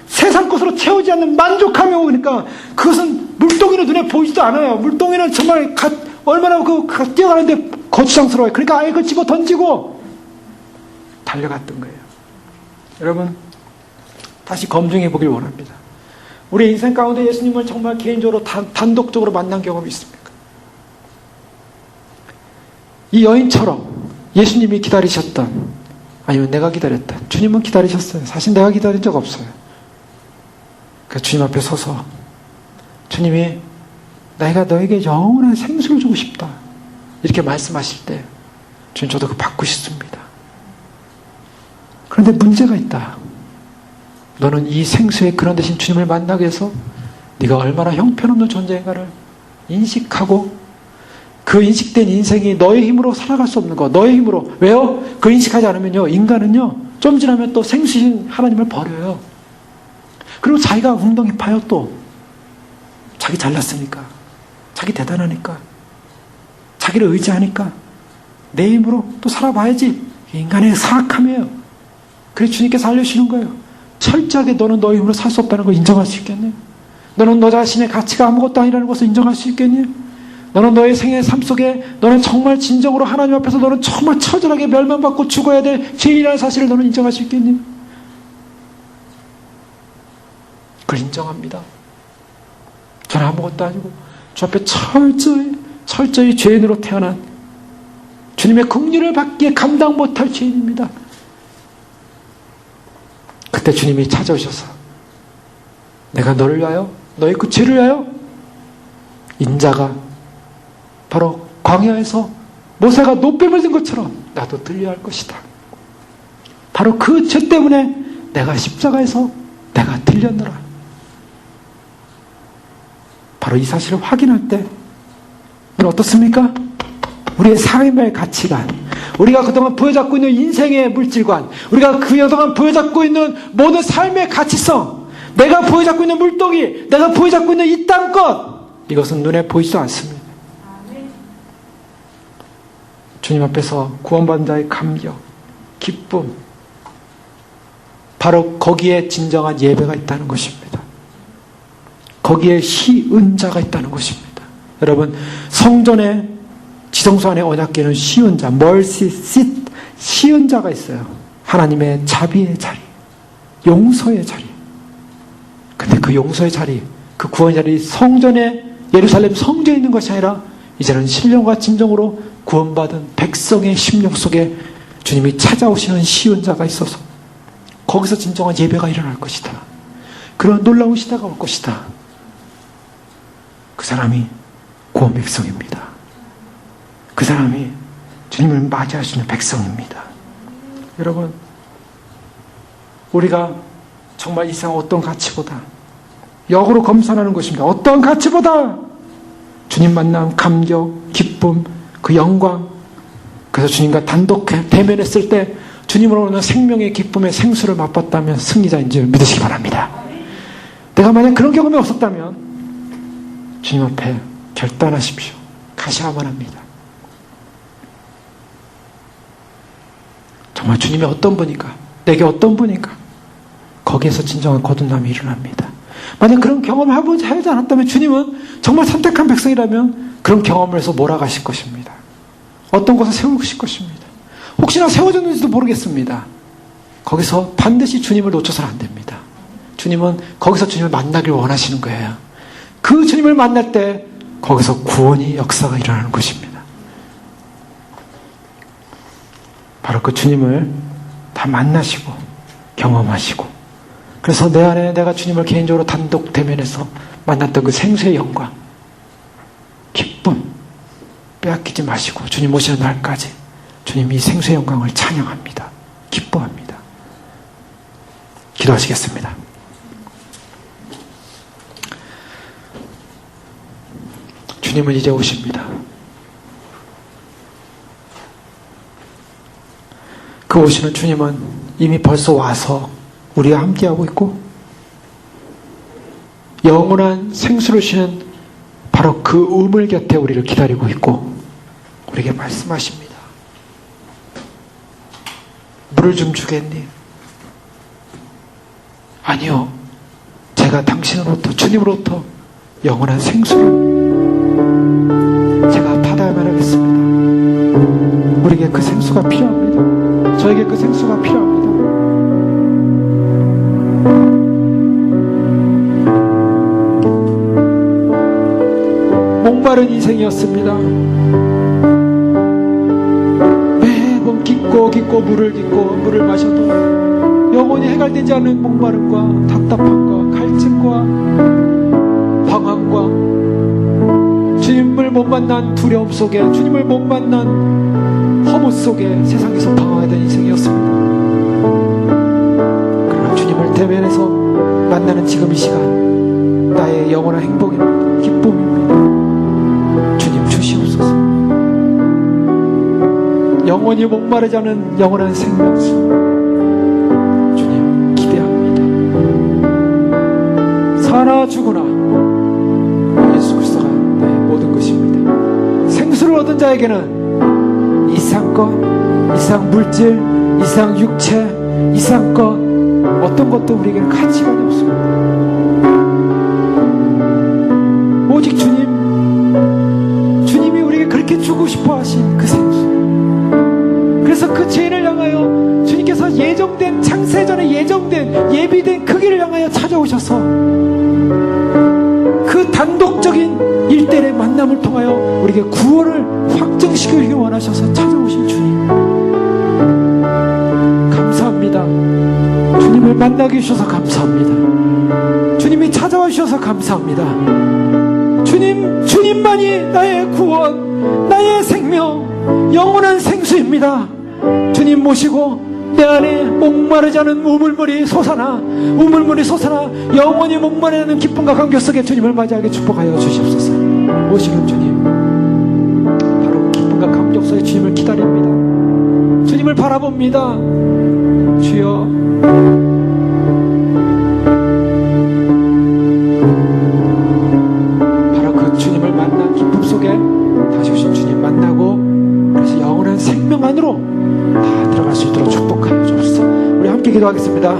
A: 세상 것으로 채우지 않는 만족함이 오니까 그것은 물동이는 눈에 보이지도 않아요. 물동이는 정말 얼마나 뛰어가는데 거추장스러워요. 그러니까 아예 그걸 집어 던지고 달려갔던 거예요. 여러분, 다시 검증해 보길 원합니다. 우리 인생 가운데 예수님을 정말 개인적으로 단독적으로 만난 경험이 있습니까? 이 여인처럼 예수님이 기다리셨던, 아니면 내가 기다렸던, 주님은 기다리셨어요. 사실 내가 기다린 적 없어요. 그 주님 앞에 서서 주님이 내가 너에게 영원한 생수를 주고 싶다, 이렇게 말씀하실 때 주님, 저도 그거 받고 싶습니다. 그런데 문제가 있다. 너는 이 생수의 그런 대신 주님을 만나기 위해서 네가 얼마나 형편없는 존재인가를 인식하고, 그 인식된 인생이 너의 힘으로 살아갈 수 없는 거, 너의 힘으로. 왜요? 그 인식하지 않으면요, 인간은요 좀 지나면 또 생수신 하나님을 버려요. 그리고 자기가 웅덩이 파요. 또 자기 잘났으니까, 자기 대단하니까, 자기를 의지하니까 내 힘으로 또 살아봐야지. 인간의 사악함이에요. 그래서 주님께서 알려주시는 거예요. 철저하게 너는 너의 힘으로 살 수 없다는 걸 인정할 수 있겠니? 너는 너 자신의 가치가 아무것도 아니라는 것을 인정할 수 있겠니? 너는 너의 생애의 삶 속에 너는 정말 진정으로 하나님 앞에서 너는 정말 처절하게 멸망받고 죽어야 될 죄인이라는 사실을 너는 인정할 수 있겠니? 그걸 인정합니다. 저는 아무것도 아니고 주 앞에 철저히 죄인으로 태어난, 주님의 긍휼을 받기에 감당 못할 죄인입니다. 그때 주님이 찾아오셔서 내가 너를 위하여, 너의 그 죄를 위하여 인자가 바로 광야에서 모세가 노뱀을 든 것처럼 나도 들려야 할 것이다. 바로 그 죄 때문에 내가 십자가에서 내가 들렸노라. 바로 이 사실을 확인할 때 어떻습니까? 우리의 삶의 가치관, 우리가 그동안 부여잡고 있는 인생의 물질관, 우리가 그동안 부여잡고 있는 모든 삶의 가치성, 내가 부여잡고 있는 물동이, 내가 부여잡고 있는 이 땅것, 이것은 눈에 보이지도 않습니다. 주님 앞에서 구원받은 자의 감격, 기쁨, 바로 거기에 진정한 예배가 있다는 것입니다. 거기에 시은자가 있다는 것입니다. 여러분, 성전의 지성소 안에 언약궤는 시은자, mercy seat, 시은자가 있어요. 하나님의 자비의 자리, 용서의 자리. 근데 그 용서의 자리, 그 구원의 자리, 성전에, 예루살렘 성전에 있는 것이 아니라 이제는 신령과 진정으로 구원받은 백성의 심령 속에 주님이 찾아오시는 시은자가 있어서 거기서 진정한 예배가 일어날 것이다. 그런 놀라운 시대가 올 것이다. 그 사람이 구원 백성입니다. 그 사람이 주님을 맞이할 수 있는 백성입니다. 여러분, 우리가 정말 이 세상 어떤 가치보다 역으로 검산하는 것입니다. 어떤 가치보다 주님 만남, 감격, 기쁨, 그 영광. 그래서 주님과 단독 대면했을 때 주님으로 오는 생명의 기쁨의 생수를 맛봤다면 승리자인 줄 믿으시기 바랍니다. 내가 만약 그런 경험이 없었다면 주님 앞에 결단하십시오. 가셔야만 합니다. 정말 주님이 어떤 분인가, 내게 어떤 분인가, 거기에서 진정한 거듭남이 일어납니다. 만약 그런 경험을 하지 않았다면 주님은 정말 선택한 백성이라면 그런 경험을 해서 몰아가실 것입니다. 어떤 곳에 세우실 것입니다. 혹시나 세워졌는지도 모르겠습니다. 거기서 반드시 주님을 놓쳐서는 안 됩니다. 주님은 거기서 주님을 만나길 원하시는 거예요. 그 주님을 만날 때 거기서 구원이 역사가 일어나는 것입니다. 바로 그 주님을 다 만나시고 경험하시고, 그래서 내 안에 내가 주님을 개인적으로 단독 대면해서 만났던 그 생수의 영광, 기쁨 빼앗기지 마시고 주님 오시는 날까지 주님 이 생수의 영광을 찬양합니다. 기뻐합니다. 기도하시겠습니다. 주님은 이제 오십니다. 그 오시는 주님은 이미 벌써 와서 우리와 함께하고 있고, 영원한 생수를 쉬는 바로 그 우물 곁에 우리를 기다리고 있고 우리에게 말씀하십니다. 물을 좀 주겠니? 아니요, 제가 당신으로부터, 주님으로부터 영원한 생수를 제가 받아야만 하겠습니다. 우리에게 그 생수가 필요합니다. 저에게 그 생수가 필요합니다. 목마른 인생이었습니다. 매번 깊고 물을 마셔도 영원히 해결되지 않는 목마름과 답답함과 갈증과 방황과 주님을 못 만난 두려움 속에, 주님을 못 만난 허무 속에 세상에서 방황하던 인생이었습니다. 그러나 주님을 대면해서 만나는 지금 이 시간, 나의 영원한 행복입니다. 기쁨입니다. 주님 주시옵소서. 영원히 목마르지 않은 영원한 생명수 주님 기대합니다. 사나 죽으나 예수 그리스도가 나의 모든 것입니다. 생수를 얻은 자에게는 이상 것, 이상 물질, 이상 육체, 이상 것 어떤 것도 우리에게는 가치가 없습니다. 오직 주님이 우리에게 그렇게 주고 싶어 하신 그 생수, 그래서 그 죄인을 향하여 주님께서 예정된, 창세전에 예정된, 예비된 그 길을 향하여 찾아오셔서 그 단독적인 일대의 만남을 통하여 우리에게 구원을 확정시키기 원하셔서 찾아오신 주님, 감사합니다. 주님을 만나게 해주셔서 감사합니다. 주님이 찾아와 주셔서 감사합니다. 주님만이 나의 구원, 나의 생명, 영원한 생수입니다. 주님 모시고 내 안에 목마르지 않은 우물물이 솟아나 영원히 목마르지 않은 기쁨과 감격 속에 주님을 맞이하게 축복하여 주시옵소서. 오시는 주님, 바로 기쁨과 감격 속에 주님을 기다립니다. 주님을 바라봅니다. 주여, 바로 그 주님을 만난 기쁨 속에 다시 오신 주님 만나고 그래서 영원한 생명 안으로 다 들어갈 수 있도록 축복하여 주옵소서. 우리 함께 기도하겠습니다.